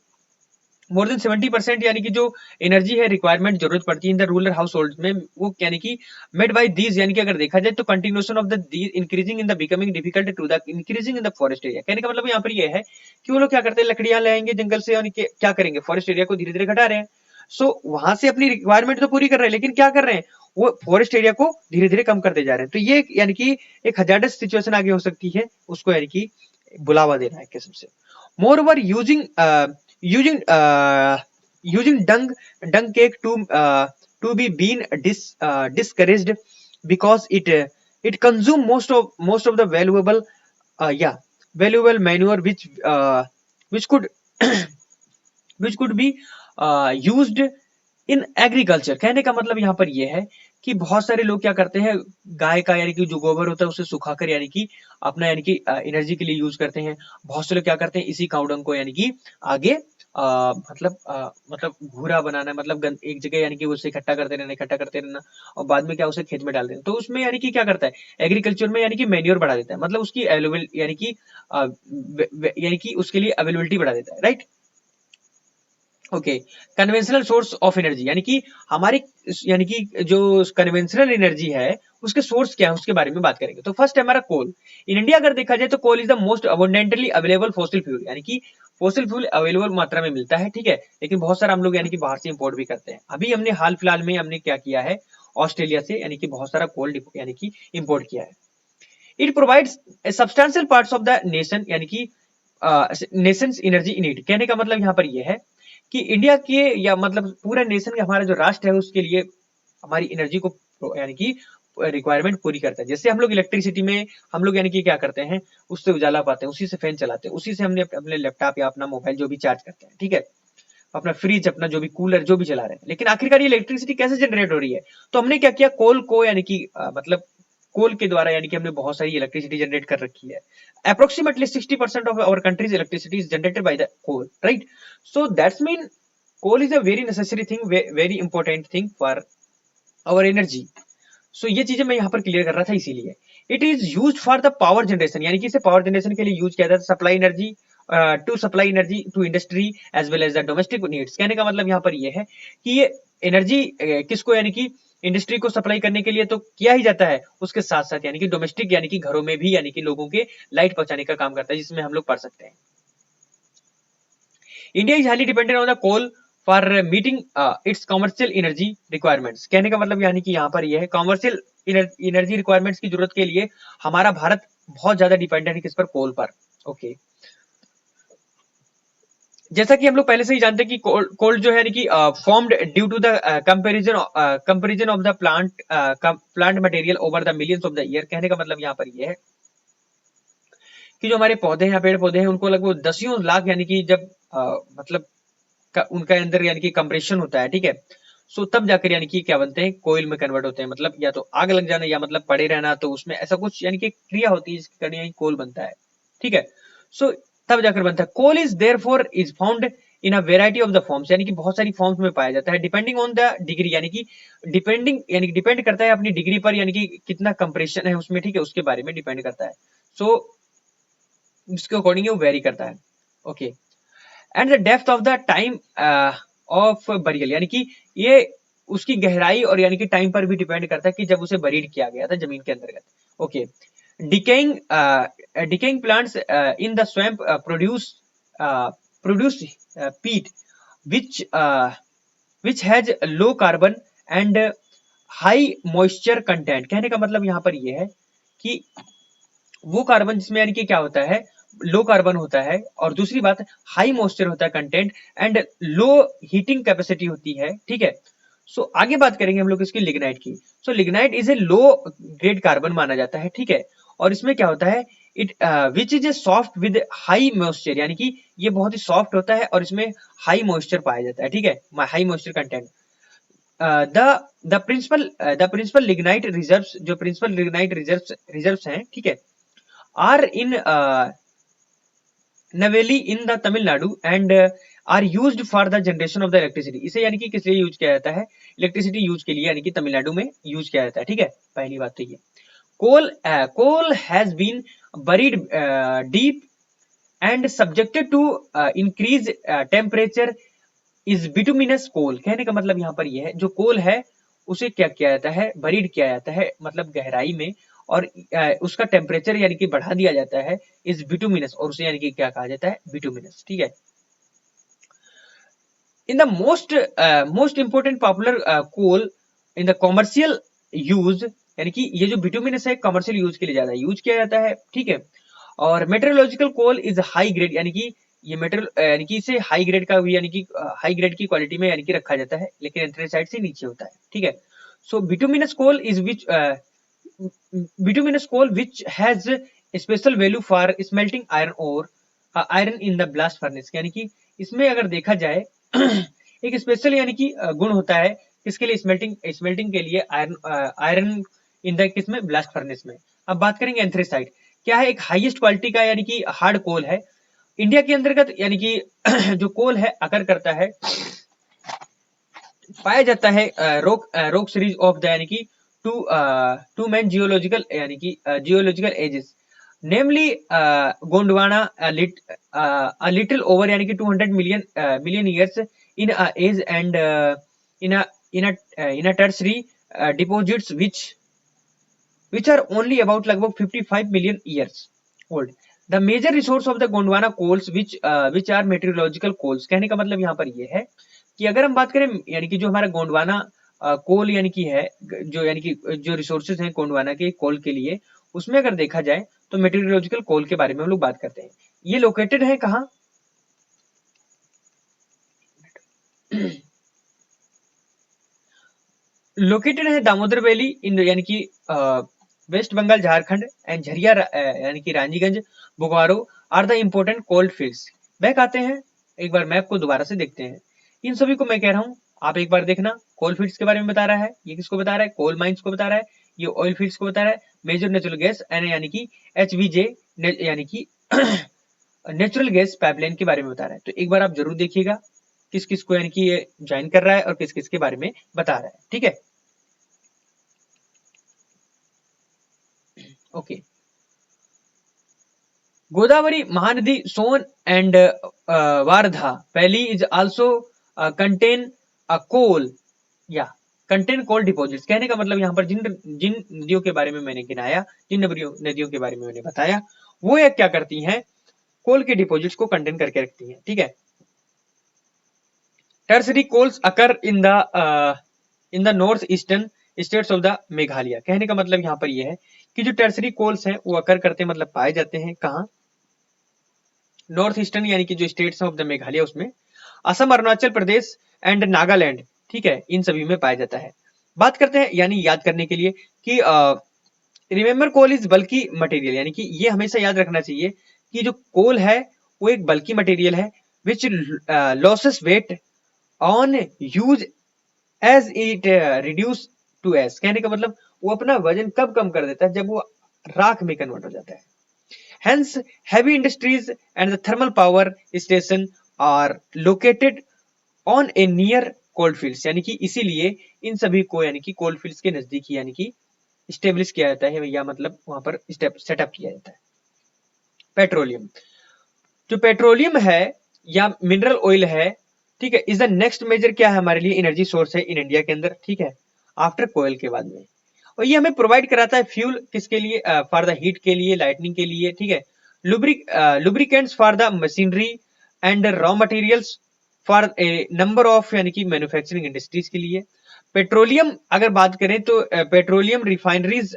मोर देन 70% यानी कि जो एनर्जी है रिक्वायरमेंट जरूरत पड़ती है in the rural house hold में, वो यानी कि मेड बाय दीज, यानी कि अगर देखा जाए तो continuation of the increasing in the becoming difficult to the increasing in the forest area. कहने का मतलब यहाँ पर ये है कि वो लोग क्या करते हैं, लकड़ियां लाएंगे जंगल से, यानी कि क्या करेंगे, फॉरेस्ट एरिया को धीरे धीरे घटा रहे हैं। सो वहां से अपनी रिक्वायरमेंट तो पूरी कर रहे हैं, लेकिन क्या कर रहे हैं, वो फॉरेस्ट एरिया को धीरे धीरे कम करते जा रहे हैं। तो ये यानी कि एक हजार्डस सिचुएशन आगे हो सकती है, उसको यानी कि बुलावा देना है किस्म से। More over using dung cake to be been discouraged because it consume most of the valuable manure which could which could be used in agriculture. कहने का मतलब यहाँ पर यह है कि बहुत सारे लोग क्या करते हैं, गाय का यानी कि जो गोबर होता है उसे सुखाकर यानी कि अपना यानी कि एनर्जी के लिए यूज करते हैं। बहुत से लोग क्या करते हैं, इसी काउडंग को यानी कि आगे मतलब घूरा बनाना, मतलब एक जगह यानी कि उसे इकट्ठा करते रहना और बाद में क्या उसे खेत में डाल देना। तो उसमें यानी कि क्या करता है, एग्रीकल्चर में यानी कि मैन्योर बढ़ा देता है, मतलब उसकी अवेलेबल यानी कि उसके लिए अवेलेबिलिटी बढ़ा देता है, right. Okay, conventional source of energy यानी कि हमारी यानी कि जो कन्वेंशनल एनर्जी है उसके सोर्स क्या है उसके बारे में बात करेंगे। तो फर्स्ट है हमारा कोल। इन इंडिया अगर देखा जाए तो coal is the most abundantly available fossil fuel, यानी कि फॉसिल फ्यूल अवेलेबल मात्रा में मिलता है, ठीक है, लेकिन बहुत सारा हम लोग यानी कि बाहर से इंपोर्ट भी करते हैं। अभी हमने हाल फिलहाल में हमने क्या किया है, ऑस्ट्रेलिया से यानी कि बहुत सारा कोल यानी कि इंपोर्ट किया है। It provides substantial parts of the nation, यानी कि नेशंस एनर्जी नीड। कहने का मतलब यहाँ पर यह है कि इंडिया के या मतलब पूरा नेशन का हमारा जो राष्ट्र है उसके लिए हमारी एनर्जी को यानी कि रिक्वायरमेंट पूरी करता है। जैसे हम लोग इलेक्ट्रिसिटी में हम लोग यानी कि क्या करते हैं, उससे उजाला पाते हैं, उसी से फैन चलाते हैं, उसी से हमने अपने लैपटॉप या अपना मोबाइल जो भी चार्ज करते हैं, ठीक है, अपना फ्रिज, अपना जो भी कूलर जो भी चला रहे हैं। लेकिन आखिरकार ये इलेक्ट्रिसिटी कैसे जनरेट हो रही है, तो हमने क्या किया, कोल को यानी कि मतलब कोल के द्वारा यानी कि हमने बहुत सारी इलेक्ट्रिसिटी जनरेट कर रखी है। Approximately 60% of our country's electricity is generated by the coal, right. So that's mean coal is a very necessary thing, very important thing for our energy. So ये चीजें मैं यहाँ पर क्लियर कर रहा था, इसीलिए it is use for the power generation, यानी कि इसे पावर जनरेशन के लिए यूज किया जाता है, supply energy to supply energy to industry as well as the domestic needs. कहने का मतलब यहाँ पर यह है कि ये एनर्जी किसको यानी कि इंडस्ट्री को सप्लाई करने के लिए तो किया ही जाता है, उसके साथ साथ यानी कि डोमेस्टिक यानी कि घरों में भी यानी कि लोगों के लाइट पहुंचाने का काम करता है, जिसमें हम लोग पढ़ सकते हैं। India is highly dependent on the coal for meeting its commercial energy requirements. कहने का मतलब यानी कि यहाँ पर यह है कॉमर्शियल एनर्जी रिक्वायरमेंट्स की जरूरत के लिए हमारा भारत बहुत ज्यादा डिपेंडेंट है किस पर, कोल पर। ओके, जैसा कि हम लोग पहले से ही जानते हैं कि कोल जो है यानी कि formed due to the comparison of the plant material over the millions of the year. कहने का मतलब यहाँ पर यह है कि जो हमारे पौधे हैं, पेड़ पौधे हैं, उनको लगभग दसियों लाख यानी कि जब मतलब उनका अंदर यानी कि कंप्रेशन होता है, ठीक है, सो तब जाकर यानी कि क्या बनते हैं, कोयल में कन्वर्ट होते हैं। मतलब या तो आग लग जाना या मतलब पड़े रहना, तो उसमें ऐसा कुछ यानी कि क्रिया होती है जिसके कारण यानी कोल बनता है, ठीक है। सो तब जाकर बनता है। Coal is therefore is found in a variety of the forms, यानी कि बहुत सारी फॉर्म्स में पाया जाता है, डिपेंडिंग ऑन द डिग्री, यानी कि डिपेंड करता है अपनी डिग्री पर, यानी कि कितना कंप्रेशन है उसमें, ठीक है, उसके बारे में डिपेंड करता है। सो इसके अकॉर्डिंग वो वेरी करता है। Okay, and the depth of the time of burial, यानी कि ये उसकी गहराई और यानी कि टाइम पर भी डिपेंड करता है कि जब उसे बरीड किया गया था जमीन के अंतर्गत। Okay, decaying plants in the swamp produce peat which has low carbon and high moisture content। कहने का मतलब यहाँ पर ये है कि वो कार्बन जिसमें यानी कि क्या होता है, लो कार्बन होता है, और दूसरी बात हाई मॉइस्चर होता है content and low heating capacity होती है। ठीक है, सो आगे बात करेंगे हम लोग इसकी लिग्नाइट की। So lignite is a low grade carbon माना जाता है। ठीक है, और इसमें क्या होता है, it which is a soft with high moisture, यानी कि ये बहुत ही सॉफ्ट होता है और इसमें हाई मॉइस्चर पाया जाता है। ठीक है, high moisture content. The principal lignite reserves, जो प्रिंसिपल लिग्नाइट रिजर्व्स हैं, ठीक है, are in Neyveli in the Tamil Nadu and are used for the generation of the electricity. इसे यानी कि किस लिए यूज किया जाता है, इलेक्ट्रिसिटी यूज के लिए, यानी कि तमिलनाडु में यूज किया जाता है। ठीक है, पहली बात तो ये। Coal has been buried deep and subjected to increase temperature is bituminous coal. कहने का मतलब यहाँ पर यह है, जो कोल है उसे क्या किया जाता है, बरीड किया जाता है, मतलब गहराई में, और उसका टेम्परेचर यानी कि बढ़ा दिया जाता है इज बिटुमिनस, और उसे यानी कि क्या कहा जाता है, बिटुमिनस। ठीक है, in the most important popular coal in the commercial use, यानी कि ये जो बिटुमिनस है कमर्शियल यूज के लिए ज्यादा यूज किया जाता है। ठीक है, और metallurgical coal is high grade, यानी कि ये मेटेरियल यानी कि इसे हाई ग्रेड का भी, यानी कि हाई ग्रेड की क्वालिटी में यानी कि रखा जाता है, लेकिन एंथ्रेसाइट से नीचे होता है। ठीक है, so bituminous coal is which bituminous coal which has special value for smelting iron ore iron in the blast furnace। यानी कि इसमें अगर देखा जाए एक स्पेशल यानी कि गुण होता है किसके लिए, स्मेल्टिंग के लिए, आयरन इन द किसमें, ब्लास्ट फर्नेस में। अब बात करेंगे एंथ्रेसाइट क्या है, एक हाईएस्ट क्वालिटी का यानी कि हार्ड कोल है इंडिया के अंतर्गत, यानी कि जो कोल है अकर करता है, पाया जाता है रोक सीरीज ऑफ द, यानी कि टू मैन जियोलॉजिकल, यानी कि geological ages, namely Gondwana little over, यानी कि 200 million years in age and in tertiary deposits which are only about लगभग 55 million years old। The major resource of the Gondwana coals which are meteorological coals। कहने का मतलब यहाँ पर ये है कि अगर हम बात करें, यानी कि जो हमारा गोंडवाना कोल यानी कि है, जो यानी कि जो रिसोर्सेज हैं गोंडवाना के कोल के लिए, उसमें अगर देखा जाए तो मेटेरियोलॉजिकल कोल के बारे में हम लोग बात करते हैं। ये लोकेटेड है कहाँ, लोकेटेड है दामोदर वैली इन, यानी कि वेस्ट बंगाल, झारखंड एंड झरिया यानी कि Raniganj, Bokaro are the important coal fields. Back आते हैं, एक बार मैप को दोबारा से देखते हैं। इन सभी को मैं कह रहा हूँ, आप एक बार देखना, कोल फील्ड्स के बारे में बता रहा है, ये किसको बता रहा है, कोल माइंस को बता रहा है, ये ऑयल फील्ड्स को बता रहा है, मेजर नेचुरल गैस यानी कि HVJ यानी कि नेचुरल गैस पाइपलाइन के बारे में बता रहा है। तो एक बार आप जरूर देखिएगा किस किस को यानी कि ये ज्वाइन कर रहा है और किस किस के बारे में बता रहा है। ठीक है, okay. Godavari Mahanadi, Son and Wardha valley is also contain coal या कंटेन कोल डिपॉजिट्स। कहने का मतलब यहाँ पर जिन नदियों के बारे में मैंने गिनाया, जिन नदियों के बारे में मैंने बताया, वो ये क्या करती हैं, कोल के डिपॉजिट्स को कंटेन करके रखती हैं। ठीक है, tertiary coals occur in the north eastern states of the Meghalaya. कहने का मतलब यहाँ पर यह है कि जो टर्सरी कोल्स हैं वो अकर करते हैं, मतलब पाए जाते हैं कहाँ, नॉर्थ ईस्टर्न यानी कि जो स्टेट्स ऑफ द मेघालय, उसमें असम, अरुणाचल प्रदेश एंड नागालैंड। ठीक है, इन सभी में पाया जाता है। बात करते हैं यानी याद करने के लिए कि remember coal is bulky material, यानी कि ये हमेशा याद रखना चाहिए कि जो कोल है वो एक बल्की मटेरियल है which loses weight on use as it reduce to ash. कहने का मतलब वो अपना वजन कब कम कर देता है, जब वो राख में कन्वर्ट हो जाता है। Hence, heavy industries and the thermal power station are located on a near coal fields। यानी कि इसीलिए इन सभी को यानी कि कोल फील्ड्स के नजदीक ही यानी कि स्टेब्लिश किया जाता है, या मतलब वहां पर सेटअप किया जाता है। पेट्रोलियम, जो पेट्रोलियम है या मिनरल ऑयल है, ठीक है, इज द नेक्स्ट मेजर क्या है हमारे लिए, एनर्जी सोर्स है इन इंडिया के अंदर। ठीक है, आफ्टर कोयल के बाद में, और ये हमें प्रोवाइड कराता है फ्यूल किसके लिए, फॉर द हीट के लिए, लाइटनिंग के लिए, ठीक है, lubricants for the machinery and raw materials for a number of यानी कि मैन्युफैक्चरिंग इंडस्ट्रीज के लिए। पेट्रोलियम अगर बात करें तो पेट्रोलियम रिफाइनरीज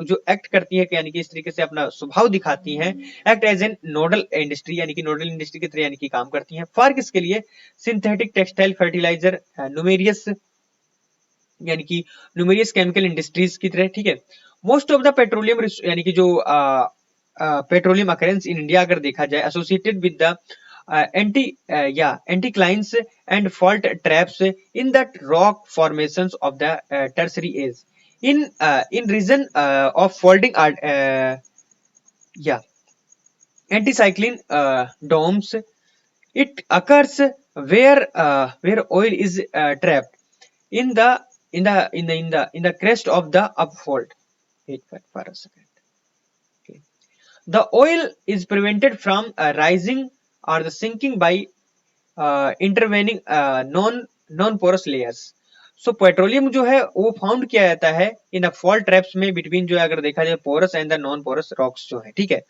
जो एक्ट करती है यानी कि इस तरीके से अपना स्वभाव दिखाती हैं, act as an nodal industry यानी कि नोडल इंडस्ट्री की तरह यानी कि काम करती हैं। फॉर किसके लिए, सिंथेटिक टेक्सटाइल फर्टिलाइजर, न्यूमेरियस यानी कि न्यूमेरियस केमिकल इंडस्ट्रीज की तरह, ठीक है। मोस्ट ऑफ द पेट्रोलियम यानी कि जो पेट्रोलियम अकरेंस इन इंडिया अगर देखा जाए associated with the anticlines and fault traps in the rock formations of the tertiary age in region of folding anticycline domes. It occurs where oil is trapped in the crest of the upfold. Wait for a second. Okay. The oil is prevented from rising or the sinking by intervening non porous layers. So petroleum जो है वो found किया जाता है in fault traps में between जो है अगर देखा जाए porous and the non porous rocks जो है, ठीक है।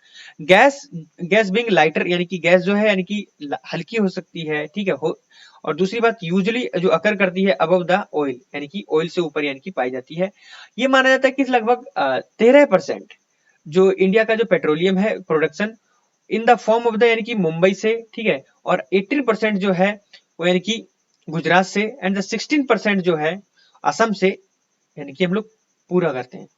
गैस गैस बीइंग लाइटर यानी कि गैस जो है यानी कि हल्की हो सकती है, ठीक है, और दूसरी बात यूजुअली जो अकर करती है अबव द ऑयल यानी कि ऑयल से ऊपर यानी कि पाई जाती है। ये माना जाता है कि लगभग 13% जो इंडिया का जो पेट्रोलियम है production in the form of the यानी कि मुंबई से, ठीक है, और 18% जो है वो यानी कि गुजरात से एंड द 16% जो है असम से यानी कि हम लोग पूरा करते हैं।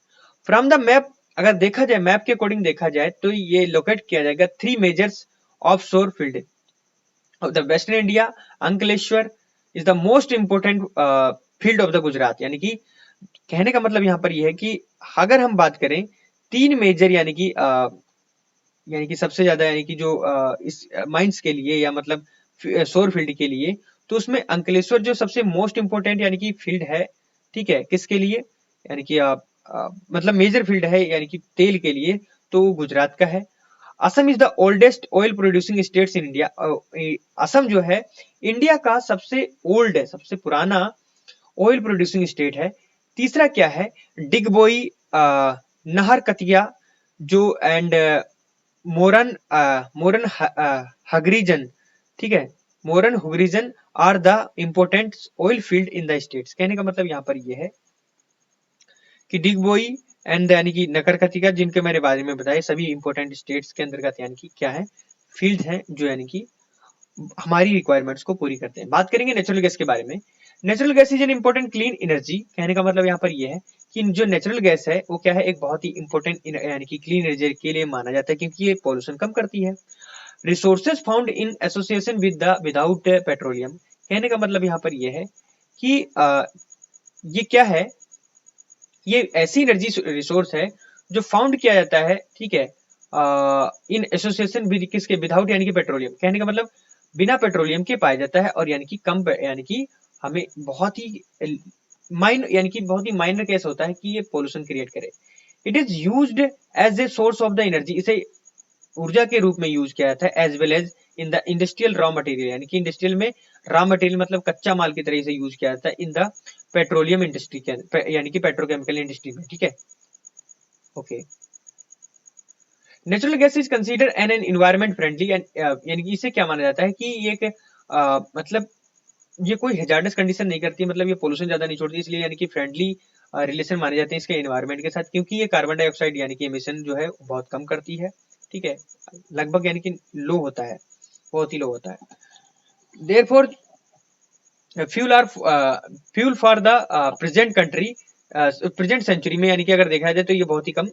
फ्रॉम द मैप अगर देखा जाए, मैप के अकॉर्डिंग देखा जाए तो ये लोकेट किया जाएगा 3 मेजर्स ऑफ शोर field of the western India. Ankleshwar is the most important field of the Gujarat, यानी कि कहने का मतलब यहाँ पर यह है कि अगर हम बात करें 3 मेजर यानी कि सबसे ज्यादा यानी कि जो इस माइंस के लिए या मतलब सौर फील्ड के लिए, तो उसमें अंकलेश्वर जो सबसे मोस्ट इंपोर्टेंट यानी कि फील्ड है, ठीक है, किसके लिए, यानी कि मतलब मेजर फील्ड है यानी कि तेल के लिए, तो गुजरात का है। Assam is the oldest oil producing states in India. Assam जो है इंडिया का सबसे ओल्ड है, सबसे पुराना ऑयल प्रोड्यूसिंग स्टेट है। तीसरा क्या है, डिगबोई, नहर कतिया जो एंड मोरन हगरीजन, ठीक है, Moran Hugrijan are the important oil field in the states. कहने का मतलब यहाँ पर यह है कि डिगबोई एंड यानी कि नकरकतिका जिनके मैंने बारे में बताया सभी इंपोर्टेंट स्टेट्स के अंतर्गत यानी कि क्या है, फील्ड हैं जो यानी कि हमारी रिक्वायरमेंट्स को पूरी करते हैं। बात करेंगे नेचुरल गैस के बारे में। Natural gas is an important clean energy. कहने का मतलब यहाँ पर यह है कि जो नेचुरल गैस है वो क्या है, एक बहुत ही इंपॉर्टेंट यानी कि क्लीन एनर्जी के लिए माना जाता है क्योंकि ये पॉल्यूशन कम करती है। Resources found in association without petroleum. कहने का मतलब यहाँ पर यह है कि ये क्या है, ये ऐसी एनर्जी रिसोर्स है जो फाउंड किया जाता है, ठीक है, इन एसोसिएशन विद किसके, विदाउट यानी कि पेट्रोलियम। कहने का मतलब बिना पेट्रोलियम के पाया जाता है और यानी कि कम यानी कि हमें बहुत ही बहुत ही माइनर केस होता है कि ये पोल्यूशन क्रिएट करे। It is used as a source of the energy. इसे ऊर्जा के रूप में यूज किया जाता है as well as in the industrial raw material, यानी कि इंडस्ट्रियल में रॉ मटेरियल मतलब कच्चा माल की तरह से यूज किया जाता है इन द पेट्रोलियम इंडस्ट्री के यानी कि पेट्रोकेमिकल इंडस्ट्री में, ठीक है। Okay, natural gas is consider an environment friendly and यानी कि इसे क्या माना जाता है कि ये एक मतलब ये कोई हैजार्डस कंडीशन नहीं करती, मतलब ये पोल्यूशन ज्यादा नहीं छोड़ती, इसलिए यानी कि फ्रेंडली रिलेशन माने जाते हैं इसके एनवायरमेंट के साथ, क्योंकि ये कार्बन डाइऑक्साइड यानी कि एमिशन जो है बहुत कम करती है, ठीक है, लगभग यानी कि लो होता है, बहुत ही लो होता है। Therefore fuel for the present country, present century में यानी कि अगर देखा जाए तो ये बहुत ही कम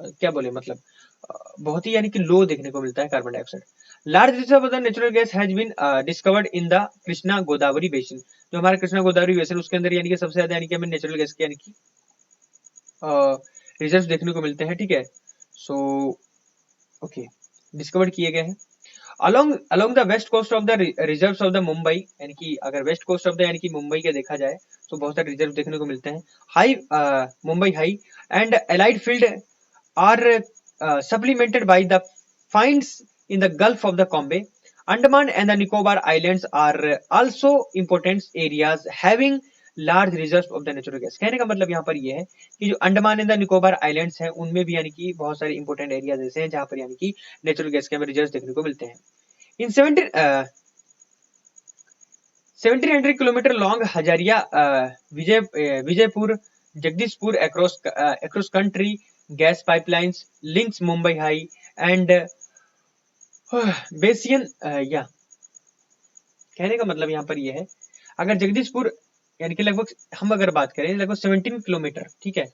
क्या बोले मतलब बहुत ही यानी कि लो देखने को मिलता है carbon dioxide. Large reserve of the natural gas has been discovered in the Krishna Godavari basin. जो हमारा कृष्णा गोदावरी बेसिन उसके अंदर यानी कि सबसे ज्यादा यानी कि हमें नेचुरल गैस के यानी कि रिजर्व देखने को मिलते हैं, ठीक है। सो ओके, डिस्कवर्ड किए गए हैं along the west coast of the reserves of the Mumbai, यानी कि अगर वेस्ट कोस्ट ऑफ द यानी कि मुंबई के देखा जाए तो बहुत सारे रिजर्व देखने को मिलते हैं। High Mumbai high and allied field are supplemented by the finds in the Gulf of the Combe. Andaman and the Nicobar Islands are also important areas having large reserve of the natural gas. कहने का मतलब यहाँ पर ये है कि जो Andaman and the Nicobar islands हैं उनमें भी यानी कि बहुत सारे इंपॉर्टेंट एरियाज ऐसे हैं जहाँ पर यानी कि नेचुरल गैस के हमें रिजर्व देखने को मिलते हैं। इन 1700 kilometre long Hazaria Vijaypur Jagdishpur across country gas pipelines links Mumbai High and Bayesian या कहने का मतलब यहाँ पर यह है, अगर जगदीशपुर यानी कि लगभग हम अगर बात करें लगभग 17 किलोमीटर, ठीक है,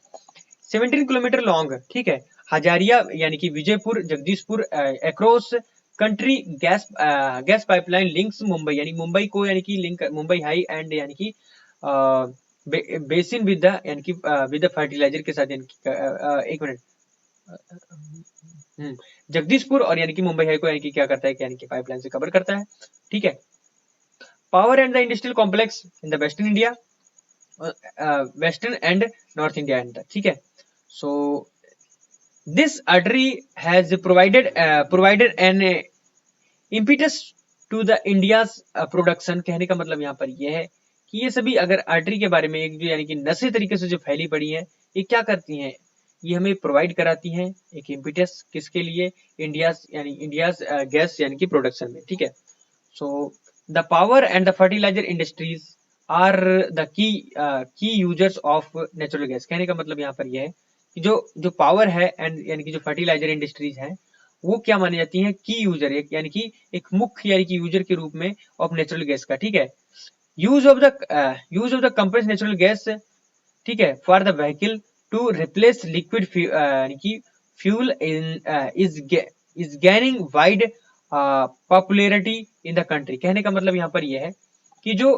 17 किलोमीटर लॉन्ग, ठीक है, हजारिया यानी कि Vijaypur Jagdishpur across country gas pipeline links Mumbai, यानी मुंबई को यानी कि लिंक मुंबई हाई एंड यानी कि बेसिन विद द यानी कि विद द फर्टिलाइजर के साथ, यानी कि एक मिनट, जगदीशपुर और यानी कि मुंबई हाई को यानी कि क्या करता है, यानी कि पाइपलाइन से कवर करता है, ठीक है। Power and the industrial complex in the western India, western and north India and, ठीक है। So this artery has provided an impetus to the India's production। कहने का मतलब यहाँ पर यह है कि ये सभी अगर आर्टरी के बारे में एक जो यानी कि नशे तरीके से जो फैली पड़ी है, ये क्या करती हैं, ये हमें प्रोवाइड कराती हैं एक इम्पिटस, किसके लिए, इंडियाज गैस यानी कि प्रोडक्शन में, ठीक है। So the power and the fertilizer industries are the key users of natural gas. कहने का मतलब यहाँ पर यह है कि जो पावर है एंड यानी कि जो फर्टिलाइजर इंडस्ट्रीज हैं वो क्या मानी जाती हैं, की यूजर, यानी कि एक मुख्य यानी कि यूजर के रूप में ऑफ नेचुरल गैस का, ठीक है। Use of the compressed natural gas, ठीक है, for the vehicle to replace liquid यानी कि fuel is gaining wide popularity in the country. कहने का मतलब यहाँ पर यह है कि जो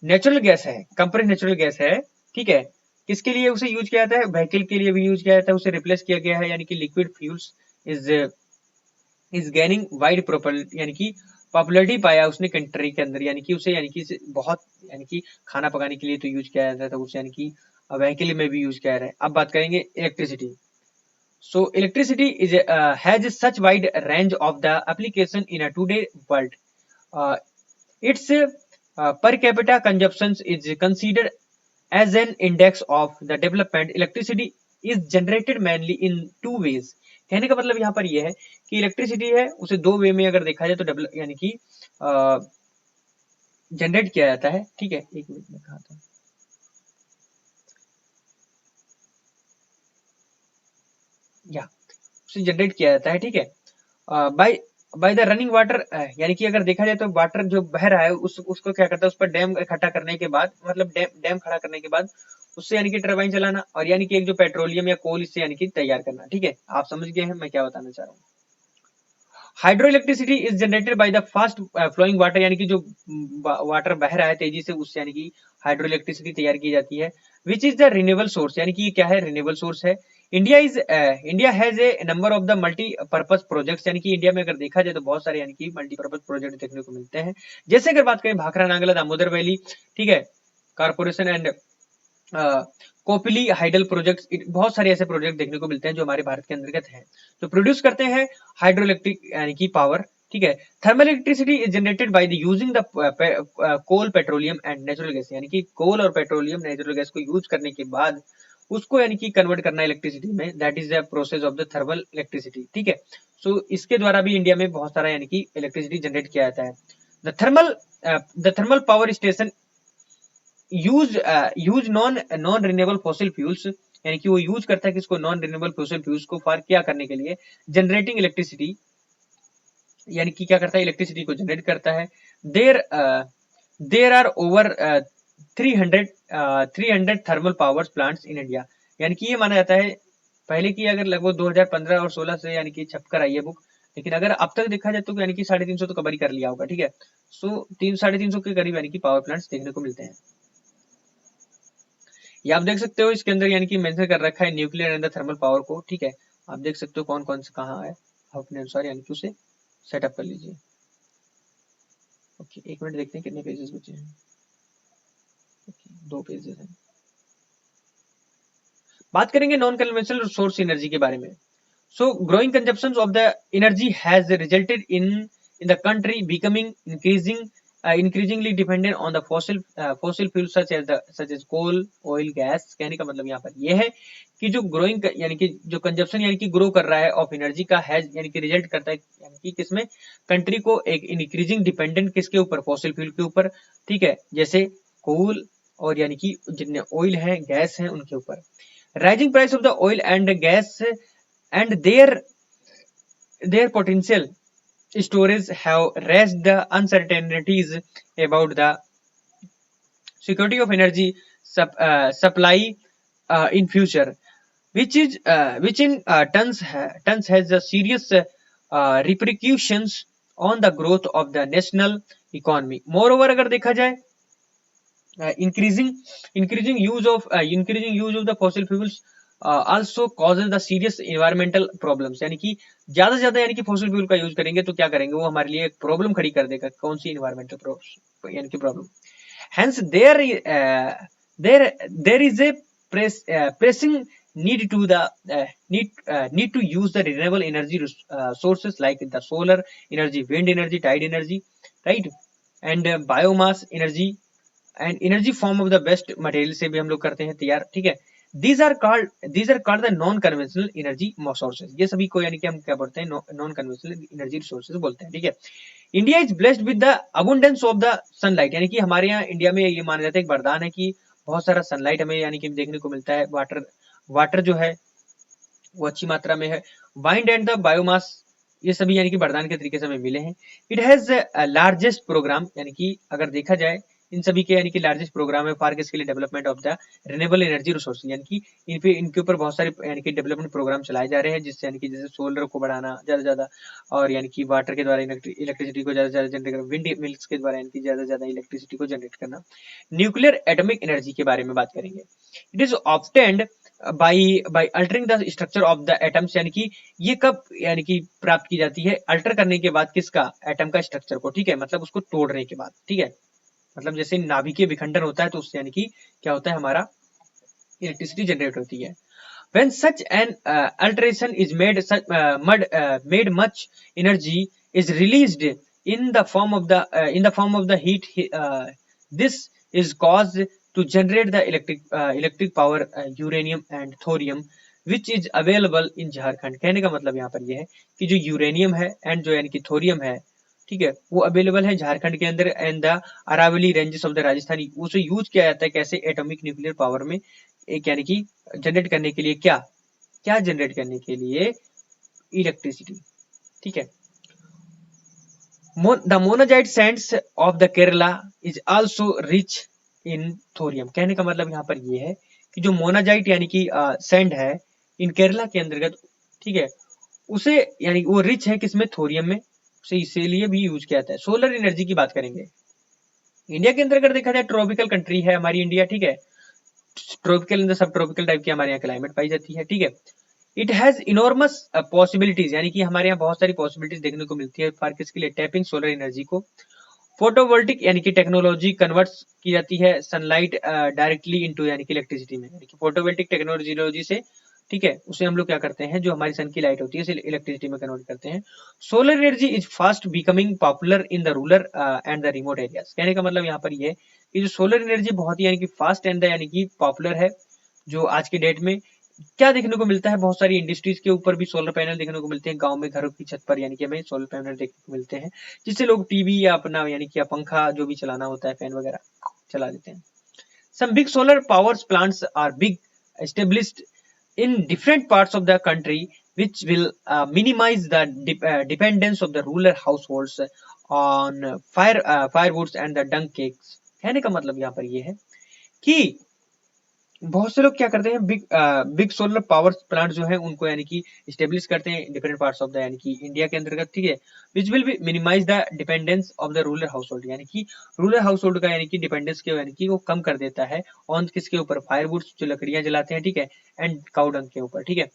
नेचुरल गैस है, कंप्रेस्ड नेचुरल गैस है, ठीक है, किसके लिए उसे यूज किया जाता है, व्हीकल के लिए भी यूज किया जाता है, उसे रिप्लेस किया गया है, यानी कि liquid fuels is gaining wide यानी कि पॉपुलरिटी पाया उसने कंट्री के अंदर, यानी कि उसे यानी कि बहुत यानी कि खाना पकाने के लिए तो यूज किया जाता था उसे, यानी कि व्हीकल में भी यूज किया जा रहा है। अब बात करेंगे electricity. So electricity is has such wide range of the application in a today world, it's per capita consumption is considered as an index of the development। electricity is generated mainly in two ways। कहने का मतलब यहाँ पर यह है कि electricity है उसे दो वे में अगर देखा जाए तो डेवलप यानी कि जनरेट किया जाता है, ठीक है। एक मिनट में कहा था, या उसे जनरेट किया जाता है, ठीक है, बाय द रनिंग वाटर, यानी कि अगर देखा जाए तो वाटर जो बह रहा है उसको क्या करता है, उस पर डैम इकट्ठा करने के बाद, मतलब डैम खड़ा करने के बाद उससे यानी कि टरबाइन चलाना, और यानी कि एक जो पेट्रोलियम या कोल इससे यानी कि तैयार करना, ठीक है। आप समझ गए हैं मैं क्या बताना चाह रहा हूँ। Hydro electricity is generated by the fast flowing water, यानी कि जो वाटर बह रहा है तेजी से, उससे यानी कि हाइड्रो इलेक्ट्रिसिटी तैयार की जाती है, which is the renewable source, यानी कि ये क्या है, रिन्यूएबल सोर्स है। India has a number of the multipurpose projects, यानी कि इंडिया में अगर देखा जाए तो बहुत सारे यानी कि मल्टीपर्पज प्रोजेक्ट देखने को मिलते हैं। जैसे अगर बात करें भाखरा नागला दामोदर वैली, ठीक है, corporation and Kopili hydel projects, बहुत सारे ऐसे प्रोजेक्ट देखने को मिलते हैं जो हमारे भारत के अंतर्गत हैं, जो प्रोड्यूस करते हैं हाइड्रो इलेक्ट्रिक यानी कि पावर, ठीक है। Thermal electricity is generated by the using the coal petroleum and natural gas, यानी कि कोल और पेट्रोलियम नेचुरल गैस को यूज करने के बाद उसको यानी कि कन्वर्ट करना इलेक्ट्रिसिटी में, that is the process of the thermal electricity, ठीक है। सो इसके द्वारा भी इंडिया में बहुत सारा यानी कि इलेक्ट्रिसिटी जनरेट किया जाता है। The thermal power station use non renewable fossil fuels, यानी कि वो यूज करता है किसको, नॉन रिन्यूएबल फॉसिल फ्यूल्स को, फॉर क्या करने के लिए, जनरेटिंग इलेक्ट्रिसिटी, यानी कि क्या करता है, इलेक्ट्रिसिटी को जनरेट करता है। There are over 300 thermal power plants in India, यानी कि ये माना जाता है, पहले की अगर लगभग 2015 और 16 से यानी कि छपकर आई है बुक, लेकिन अगर अब तक देखा जाए तो यानी कि 350 तो कवर ही कर लिया होगा, ठीक है। सो 350 के करीब यानी कि पावर प्लांट्स देखने को मिलते हैं। ये आप देख सकते हो इसके अंदर यानी कि मेंशन कर रखा है nuclear and the thermal power को, ठीक है। आप देख सकते हो कौन कौन से कहाँ है, अपने अनुसार यानी कि उसे सेटअप कर लीजिए। ओके, एक मिनट देखते हैं कितने पेजेस बचे हैं। ओके, 2 पेजेस हैं। बात करेंगे नॉन कन्वेंशनल सोर्स एनर्जी के बारे में। सो growing consumption of the energy has resulted in the country becoming increasing increasingly dependent on the fossil fuels such as coal, oil, gas। कहने का मतलब यहाँ पर ये है कि जो ग्रोइंग यानी कि जो कंजप्शन यानी कि ग्रो कर रहा है ऑफ एनर्जी का हैज यानी कि रिजल्ट करता है यानी कि किसमें, कंट्री को एक इंक्रीजिंग डिपेंडेंट किसके ऊपर, फॉसिल फ्यूल के ऊपर, ठीक है, जैसे कोल और यानी कि जितने ऑयल है, गैस है, उनके ऊपर। Rising price of the oil and gas and their potential storage have raised the uncertainties about the security of energy supply in future, which in turns has a serious repercussions on the growth of the national economy। Moreover, अगर देखा जाए increasing use of the fossil fuels also causes the serious environmental problems। यानी कि ज्यादा से ज्यादा यानी कि फॉसिल फ्यूल का यूज करेंगे तो क्या करेंगे, वो हमारे लिए एक प्रॉब्लम खड़ी कर देगा। कौन सी इन्वायरमेंटल यानी कि problem. Hence there is a pressing need to the need to use the renewable energy sources like the solar energy, wind energy, tide energy, right, and biomass energy and energy form of the best material से भी हम लोग करते हैं तैयार, ठीक है। These are called the non conventional energy sources. ये सभी को यानी कि हम क्या बोलते हैं, नॉन कन्वेंशनल एनर्जी रिसोर्सेज बोलते हैं, ठीक है। India is blessed with the abundance of the sunlight. यानी कि हमारे यहाँ इंडिया में ये माना जाता है, एक वरदान है कि बहुत सारा सनलाइट हमें यानी कि देखने को मिलता है। वाटर जो है वो अच्छी मात्रा में है। वाइंड एंड द बायोमास, ये सभी यानी कि वरदान के तरीके से हमें मिले हैं। इट हैज लार्जेस्ट प्रोग्राम, यानी कि अगर देखा जाए इन सभी के यानी कि लार्जेस्ट प्रोग्राम है फॉर किसके लिए, development of the renewable energy resource. यानी कि इनके ऊपर बहुत सारे यानी कि डेवलपमेंट प्रोग्राम चलाए जा रहे हैं, जिससे यानी कि जैसे सोलर को बढ़ाना ज्यादा ज्यादा, और यानी कि वाटर के द्वारा इलेक्ट्रिसिटी को ज्यादा से ज्यादा जनरेट करना, विंड मिल्स के द्वारा यानी कि ज्यादा से ज्यादा इलेक्ट्रिसिटी को जनरेट करना। न्यूक्लियर एटॉमिक एनर्जी के बारे में बात करेंगे। It is obtained by altering the structure of the atoms. यानी कि ये कब यानी कि प्राप्त की जाती है, अल्टर करने के बाद किसका, एटम का स्ट्रक्चर को, ठीक है, मतलब उसको तोड़ने के बाद, ठीक है। मतलब जैसे नाभिकीय विखंडन होता है तो उससे यानी कि क्या होता है, हमारा इलेक्ट्रिसिटी जनरेट होती है। When such an alteration is made, much energy is released in the form of the heat. This is caused to generate the electric power, uranium and thorium, which is available in Jharkhand. कहने का मतलब यहाँ पर यह है कि जो uranium है एंड जो यानी कि थोरियम है, ठीक है, वो अवेलेबल है झारखंड के अंदर and the Aravalli ranges of the Rajasthani. उसे यूज किया जाता है कैसे, एटॉमिक न्यूक्लियर पावर में, एक यानी कि जनरेट करने के लिए, क्या जनरेट करने के लिए, इलेक्ट्रिसिटी, ठीक है। The monazite Sands of the Kerala is also rich in thorium. कहने का मतलब यहाँ पर यह है कि जो मोनाजाइट यानी कि सैंड है इन केरला के अंतर्गत, ठीक है, उसे यानी वो रिच है किसमें, थोरियम में, उसे इसीलिए भी यूज किया जाता है। सोलर एनर्जी की बात करेंगे। इंडिया के अंतर्गत देखा जाए ट्रॉपिकल कंट्री है हमारी इंडिया, ठीक है। ट्रॉपिकल अंदर सब ट्रॉपिकल टाइप की हमारे यहाँ क्लाइमेट पाई जाती है, ठीक है। इट हैज इनॉर्मस पॉसिबिलिटीज, यानी कि हमारे यहाँ बहुत सारी पॉसिबिलिटीज देखने को मिलती है फॉर किसके लिए, टैपिंग सोलर एनर्जी को। फोटोवोल्टिक यानी कि टेक्नोलॉजी कन्वर्ट्स की जाती है सनलाइट डायरेक्टली इनटू यानी कि इलेक्ट्रिसिटी में, यानी कि फोटोवोल्टिक टेक्नोलॉजी से, ठीक है, उसे हम लोग क्या करते हैं, जो हमारी सन की लाइट होती है इसे इलेक्ट्रिसिटी में कन्वर्ट करते हैं। Solar energy is fast becoming popular in the rural and the remote areas. कहने का मतलब यहाँ पर ये है कि जो सोलर एनर्जी बहुत ही यानी कि फास्ट एंड यानी कि पॉपुलर है, जो आज के डेट में क्या देखने को मिलता है, बहुत सारी इंडस्ट्रीज के ऊपर भी सोलर पैनल देखने को मिलते हैं। गांव में घरों की छत पर यानी कि हमें सोलर पैनल देखने को मिलते हैं, जिससे लोग टीवी या अपना यानी कि पंखा जो भी चलाना होता है, फैन वगैरह चला देते हैं। Some big solar power plants are big established in different parts of the country, which will minimize the dependence of the rural households on firewoods and the dung cakes। कहने का मतलब यहाँ पर ये है कि बहुत से लोग क्या करते हैं, बिग सोलर पावर प्लांट जो है उनको यानी कि स्टेब्लिश करते हैं डिफरेंट पार्ट्स ऑफ द यानी कि इंडिया के अंतर्गत, ठीक है। Which will be minimize the dependence of the rural household, यानी कि रूरल हाउस होल्ड का यानी कि डिपेंडेंस के यानी कि वो कम कर देता है ऑन किसके ऊपर, फायरवुड्स जो लकड़ियां जलाते हैं, ठीक है, एंड काउ डंग के ऊपर, ठीक है।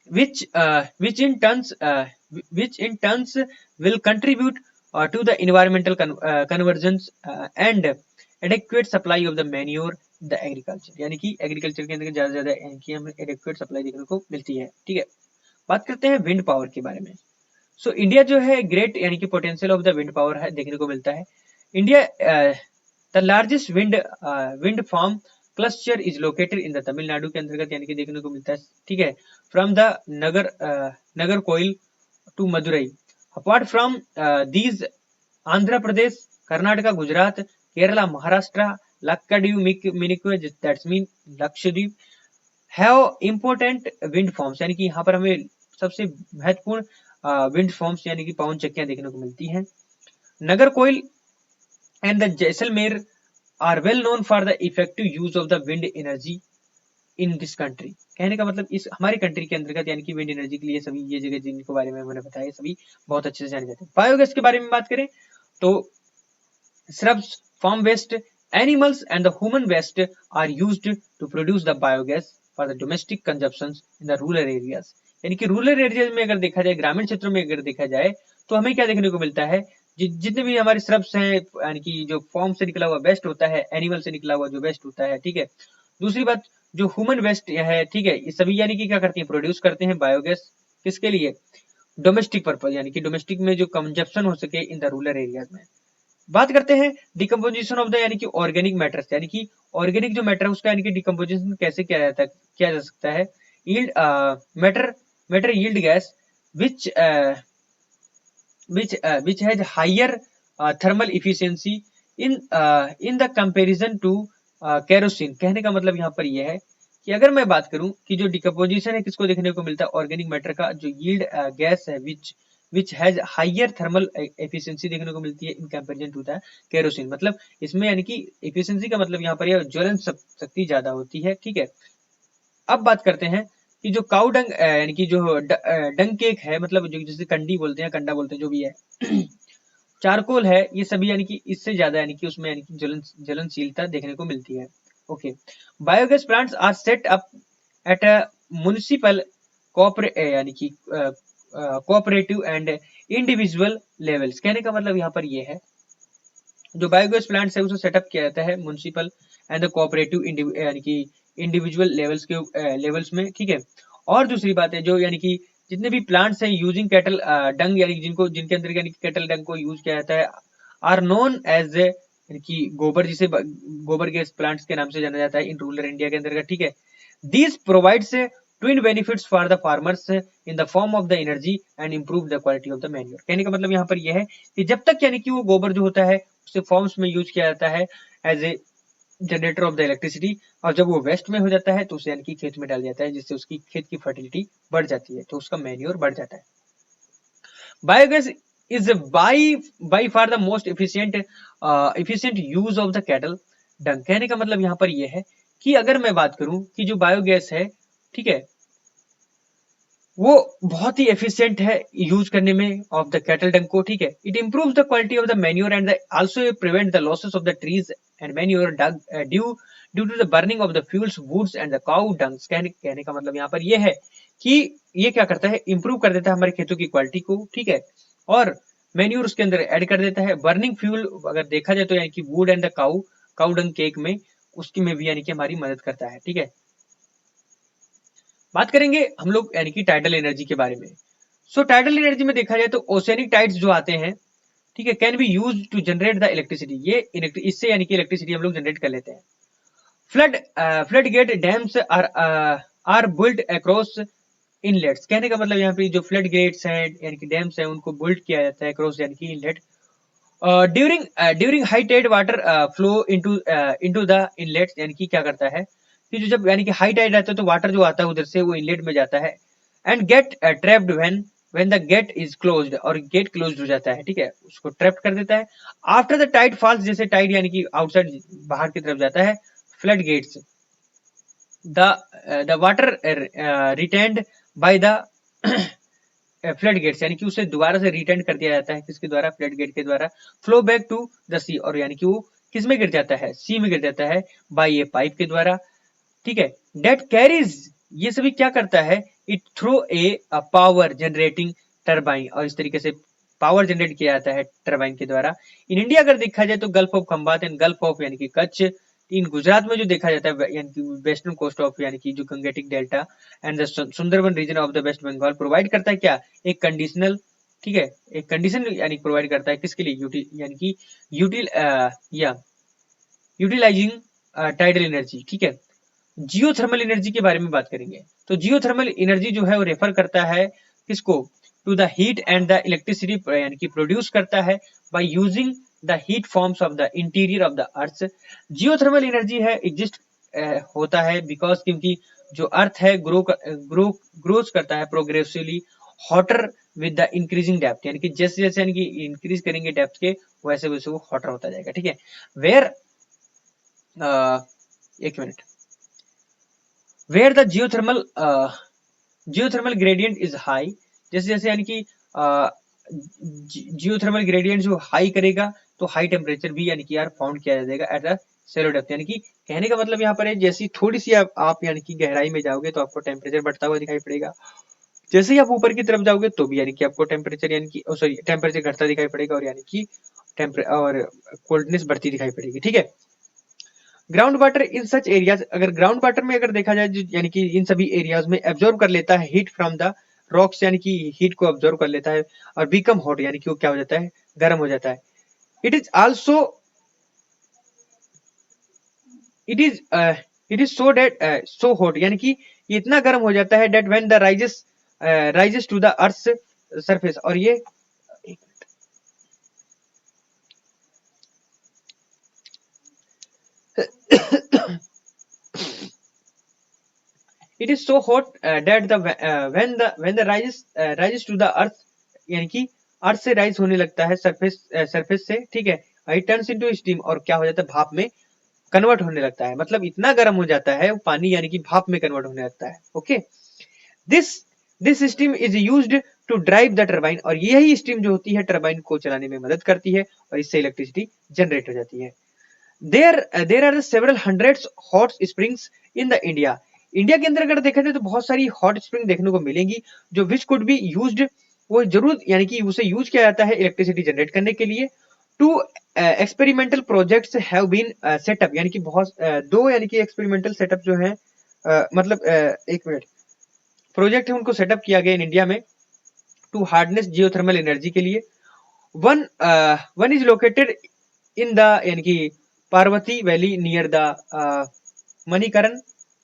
which in turns will contribute to the environmental convergence and adequate supply of the manure the agriculture। यानी कि एग्रीकल्चर के अंदर ज्यादा यानी कि हमें एडिक्वेट सप्लाई देखने को मिलती है, ठीक है। बात करते हैं विंड पावर के बारे में। सो इंडिया जो है ग्रेट यानी कि potential of the wind power है देखने को मिलता है। India the largest wind farm cluster is located in the Tamil Nadu के अंतर्गत यानी कि देखने को मिलता है, ठीक है, from the Nagercoil to Madurai. Apart from these Andhra Pradesh, Karnataka, Gujarat, Kerala, Maharashtra, Lakshadweep, Minicoy that's mean Lakshadweep have important wind forms यानी कि यहाँ पर हमें सबसे महत्वपूर्ण विंड फॉर्म्स यानी कि पवन चक्कियां देखने को मिलती हैं। Nagercoil and the Jaisalmer are well known for the effective use of the wind energy in this country. कहने का मतलब इस हमारी कंट्री के अंतर्गत यानी कि विंड एनर्जी के लिए सभी ये जगह जिनके बारे में मैंने बताया सभी बहुत अच्छे से जाने जाते हैं। बायोगैस के बारे में बात करें तो shrubs, farm waste, animals and the human waste are used to produce the biogas for the domestic consumptions in the rural areas। यानी कि रूरल एरियाज में अगर देखा जाए, ग्रामीण क्षेत्रों में अगर देखा जाए तो हमें क्या देखने को मिलता है, जितने भी हमारे श्रब्स हैं यानी कि जो फॉर्म से निकला हुआ वेस्ट होता है, एनिमल से निकला हुआ जो वेस्ट होता है, ठीक है। दूसरी बात जो ह्यूमन वेस्ट है, ठीक है, ये सभी यानी कि क्या करते हैं, प्रोड्यूस करते हैं बायोगैस किसके लिए, डोमेस्टिक पर्पज यानी कि डोमेस्टिक में जो कंजप्शन हो सके इन द रूरल एरियाज में। बात करते हैं डिकम्पोजिशन ऑफ द यानी कि ऑर्गेनिक मैटर्स यानी कि ऑर्गेनिक जो मैटर है उसका यानी कि डिकम्पोजिशन कैसे किया जाता है, किया जा सकता है। Yield matter yield gas which which has higher thermal efficiency in the comparison to kerosene। कहने का मतलब यहाँ पर यह है कि अगर मैं बात करूं कि जो डिकम्पोजिशन है किसको देखने को मिलता है, ऑर्गेनिक मैटर का जो यील्ड गैस है which has higher thermal efficiency देखने को मिलती है in comparison to the kerosene. मतलब इसमें यानी कि एफिशिएंसी का मतलब यहाँ पर यह ज्वलन शक्ति ज्यादा होती है, ठीक है। अब बात करते हैं कि जो काउ डंग यानी कि जो डंग केक है, मतलब जो जिसे कंडी बोलते हैं, कंडा बोलते हैं, जो भी है चारकोल है, ये सभी यानी कि इससे ज्यादा यानी कि उसमें यानी कि ज्वलनशीलता देखने को मिलती है। Okay, biogas plants are set up at a municipal यानी कि कोऑपरेटिव एंड इंडिविजुअल लेवल्स। कहने का मतलब यहाँ पर ये है जो बायोगैस प्लांट्स है उसे सेटअप किया जाता है म्युनिसिपल एंड द कोऑपरेटिव यानी कि इंडिविजुअल लेवल्स के लेवल्स में, ठीक है। और दूसरी बात है जो यानी कि जितने भी प्लांट्स हैं यूजिंग कैटल डंग यानी जिनके अंदर यानी कि कैटल डंग को यूज किया जाता है आर नोन एज यानी कि गोबर, जिसे गोबर गैस प्लांट्स के नाम से जाना जाता है इन रूरल इंडिया के अंतर्गत, ठीक है। This provides twin benefits for the farmers in the form of the energy and improve the quality of the manure. कहने का मतलब यहाँ पर यह है कि जब तक यानी कि वो गोबर जो होता है उसे फॉर्म्स में यूज किया जाता है as a generator of the electricity, और जब वो वेस्ट में हो जाता है तो उसे यानी कि खेत में डाल जाता है, जिससे उसकी खेत की फर्टिलिटी बढ़ जाती है, तो उसका मैन्योर बढ़ जाता है। Biogas is by far the most efficient use of the cattle डंग। कहने का मतलब यहाँ पर यह है कि अगर मैं बात करूं कि जो बायोगैस है, ठीक है, वो बहुत ही एफिशिएंट है यूज करने में ऑफ द कैटल डंग को, ठीक है। It improves the quality of the manure and also prevent the losses of the trees and manure due to the burning of the fuels woods and the cow dungs. कहने का मतलब यहाँ पर यह है कि ये क्या करता है, इंप्रूव कर देता है हमारे खेतों की क्वालिटी को, ठीक है, और मैन्योर उसके अंदर ऐड कर देता है। बर्निंग फ्यूल अगर देखा जाए तो यानी कि would and the cow dung cake में उसकी में भी यानी कि हमारी मदद करता है, ठीक है। बात करेंगे हम लोग यानी कि टाइडल एनर्जी के बारे में। सो टाइडल एनर्जी में देखा जाए तो ओशियनिक टाइड्स जो आते हैं, ठीक है, can be use to generate the electricity. ये इससे यानी कि इलेक्ट्रिसिटी हम लोग जनरेट कर लेते हैं। Flood gate dams are built across inlets. कहने का मतलब यहाँ पे जो फ्लड गेट्स हैं यानी कि डैम्स हैं उनको बिल्ड किया जाता है अक्रॉस यानी कि inlet. During high tide water flow into the inlets, यानी कि क्या करता है कि जो जब यानी कि हाई टाइड रहता है तो वाटर जो आता है उधर से वो इनलेट में जाता है and get trapped when the gate is closed, और गेट क्लोज्ड हो जाता है, ठीक है, उसको ट्रैप्ड कर देता है। आफ्टर द टाइड फॉल्स, जैसे टाइड यानी कि आउटसाइड बाहर की तरफ जाता है, flood gates the water retained by the flood gates, यानी कि उसे दोबारा से रिटर्न कर दिया जाता है, किसके द्वारा, फ्लड गेट के द्वारा। फ्लो बैक टू द सी, और यानी कि वो किस में गिर जाता है, सी में गिर जाता है बाय ये पाइप के द्वारा, ठीक है। डेट कैरीज, ये सभी क्या करता है, it throw a power generating turbine, और इस तरीके से पावर जनरेट किया जाता है टरबाइन के द्वारा। इन इंडिया अगर देखा जाए तो gulf of Khambhat and gulf of यानी कि कच्छ, इन गुजरात में जो देखा जाता है यानी कि वेस्टर्न कोस्ट ऑफ यानी कि जो gangetic delta and the Sundarban region of the West Bengal provide करता है क्या, एक कंडीशनल ठीक है, एक कंडीशन यानी प्रोवाइड करता है किसके लिए, यानी कि यूटिलाइजिंग टाइडल एनर्जी। ठीक है, जियोथर्मल एनर्जी के बारे में बात करेंगे। तो जियोथर्मल एनर्जी जो है वो रेफर करता है किसको, to the heat and the electricity, यानी कि प्रोड्यूस करता है by using the heat forms of the interior of the earth. Geothermal energy है एग्जिस्ट होता है बिकॉज क्योंकि जो अर्थ है ग्रोज करता है progressively hotter with the increasing depth, यानी कि जैसे जैसे यानी कि इंक्रीज करेंगे डेप्थ के वैसे वैसे वो हॉटर होता जाएगा। ठीक है, वेयर एक minute, where the geothermal gradient is high, जैसे जैसे यानी कि जियोथर्मल ग्रेडियंट जो हाई करेगा तो हाई टेम्परेचर भी यानी कि यार फाउंड किया जाएगा एट अ सेलो डेप्थ। यानी कि कहने का मतलब यहाँ पर है जैसी थोड़ी सी आप यानी कि गहराई में जाओगे तो आपको टेम्परेचर बढ़ता हुआ दिखाई पड़ेगा, जैसे ही आप ऊपर की तरफ जाओगे तो भी यानी कि आपको टेम्परेचर यानी कि सॉरी टेम्परेचर घटता दिखाई पड़ेगा और यानी कि और कोल्डनेस बढ़ती दिखाई पड़ेगी। ठीक है, ground water in such areas, अगर ग्राउंड वाटर में अगर देखा जाए यानी कि इन सभी एरियाज में एब्जॉर्ब कर लेता है हीट फ्रॉम द रॉक्स, यानी कि हीट को एब्जॉर्ब कर लेता है और बिकम हॉट, यानी कि वो क्या हो जाता है, गर्म हो जाता है। It is also it is it is so that so hot, यानी कि ये इतना गर्म हो जाता है that when the rises to the earth surface, और ये it is so hot that the when the rises to the earth, यानी कि अर्थ से राइज होने लगता है सरफेस से। ठीक है, इट टर्न्स इनटू स्टीम, और क्या हो जाता है, भाप में कन्वर्ट होने लगता है, मतलब इतना गर्म हो जाता है वो पानी यानी कि भाप में कन्वर्ट होने लगता है। Okay, this this steam is used to drive the turbine, और यही स्टीम जो होती है टरबाइन को चलाने में मदद करती है और इससे इलेक्ट्रिसिटी जनरेट हो जाती है। There are several hundreds hot springs in the India, India के अंदर अगर देखा जाए तो बहुत सारी हॉट स्प्रिंग देखने को मिलेंगी जो विच कुड बी यूज्ड, वो जरूर यानी कि उसे यूज किया जाता है इलेक्ट्रिसिटी जनरेट करने के लिए। Two experimental projects have been set up, यानी कि बहुत दो यानी कि एक्सपेरिमेंटल सेटअप जो है मतलब एक मिनट प्रोजेक्ट है उनको सेटअप किया गया इन इंडिया में टू हार्डनेस जियोथर्मल एनर्जी के लिए। One is located in the यानी कि Parvati valley near the Manikaran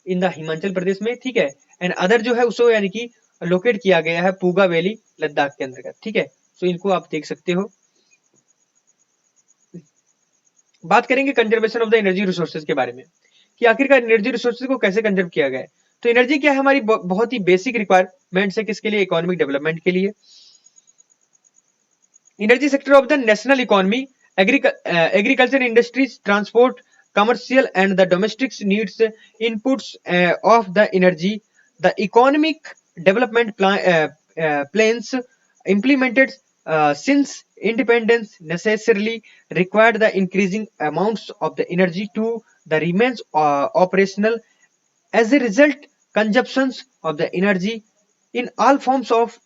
in the Himachal Pradesh में। ठीक है, एंड अदर जो है उसको यानी कि लोकेट किया गया है पूगा वैली लद्दाख के अंतर्गत। ठीक है, सो इनको आप देख सकते हो। बात करेंगे conservation of the energy resources के बारे में कि आखिरकार एनर्जी रिसोर्सेज को कैसे कंजर्व किया गया है। तो एनर्जी क्या है, हमारी बहुत ही बेसिक रिक्वायरमेंट्स है किसके लिए, इकोनॉमिक डेवलपमेंट के लिए। Energy sector of the national economy, agriculture industries, transport, commercial and the domestic needs inputs of the energy. The economic development plans implemented since independence necessarily required the increasing amounts of the energy to the remains operational. As a result, consumptions of the energy in all forms of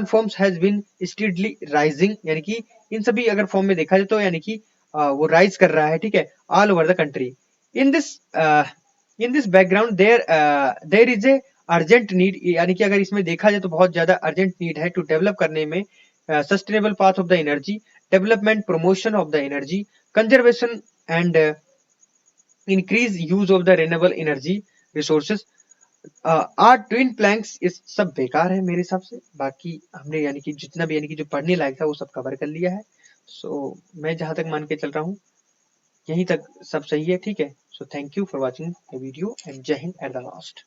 forms has been steadily rising, यानी कि इन सभी अगर form में देखा जाए तो यानी कि वो राइज कर रहा है। ठीक है, all over the country. In this background there is a urgent need, यानी कि अगर इसमें देखा जाए तो बहुत ज्यादा अर्जेंट नीड है टू डेवलप करने में sustainable path of the energy development, promotion of the energy conservation and increase use of the renewable energy resources. Are twin planks, इस सब बेकार है मेरे हिसाब से, बाकी हमने यानी कि जितना भी यानी कि जो पढ़ने लायक था वो सब कवर कर लिया है। सो मैं जहां तक मान के चल रहा हूँ यहीं तक सब सही है। ठीक है, so thank you for watching the video and जय हिंद एट द लास्ट।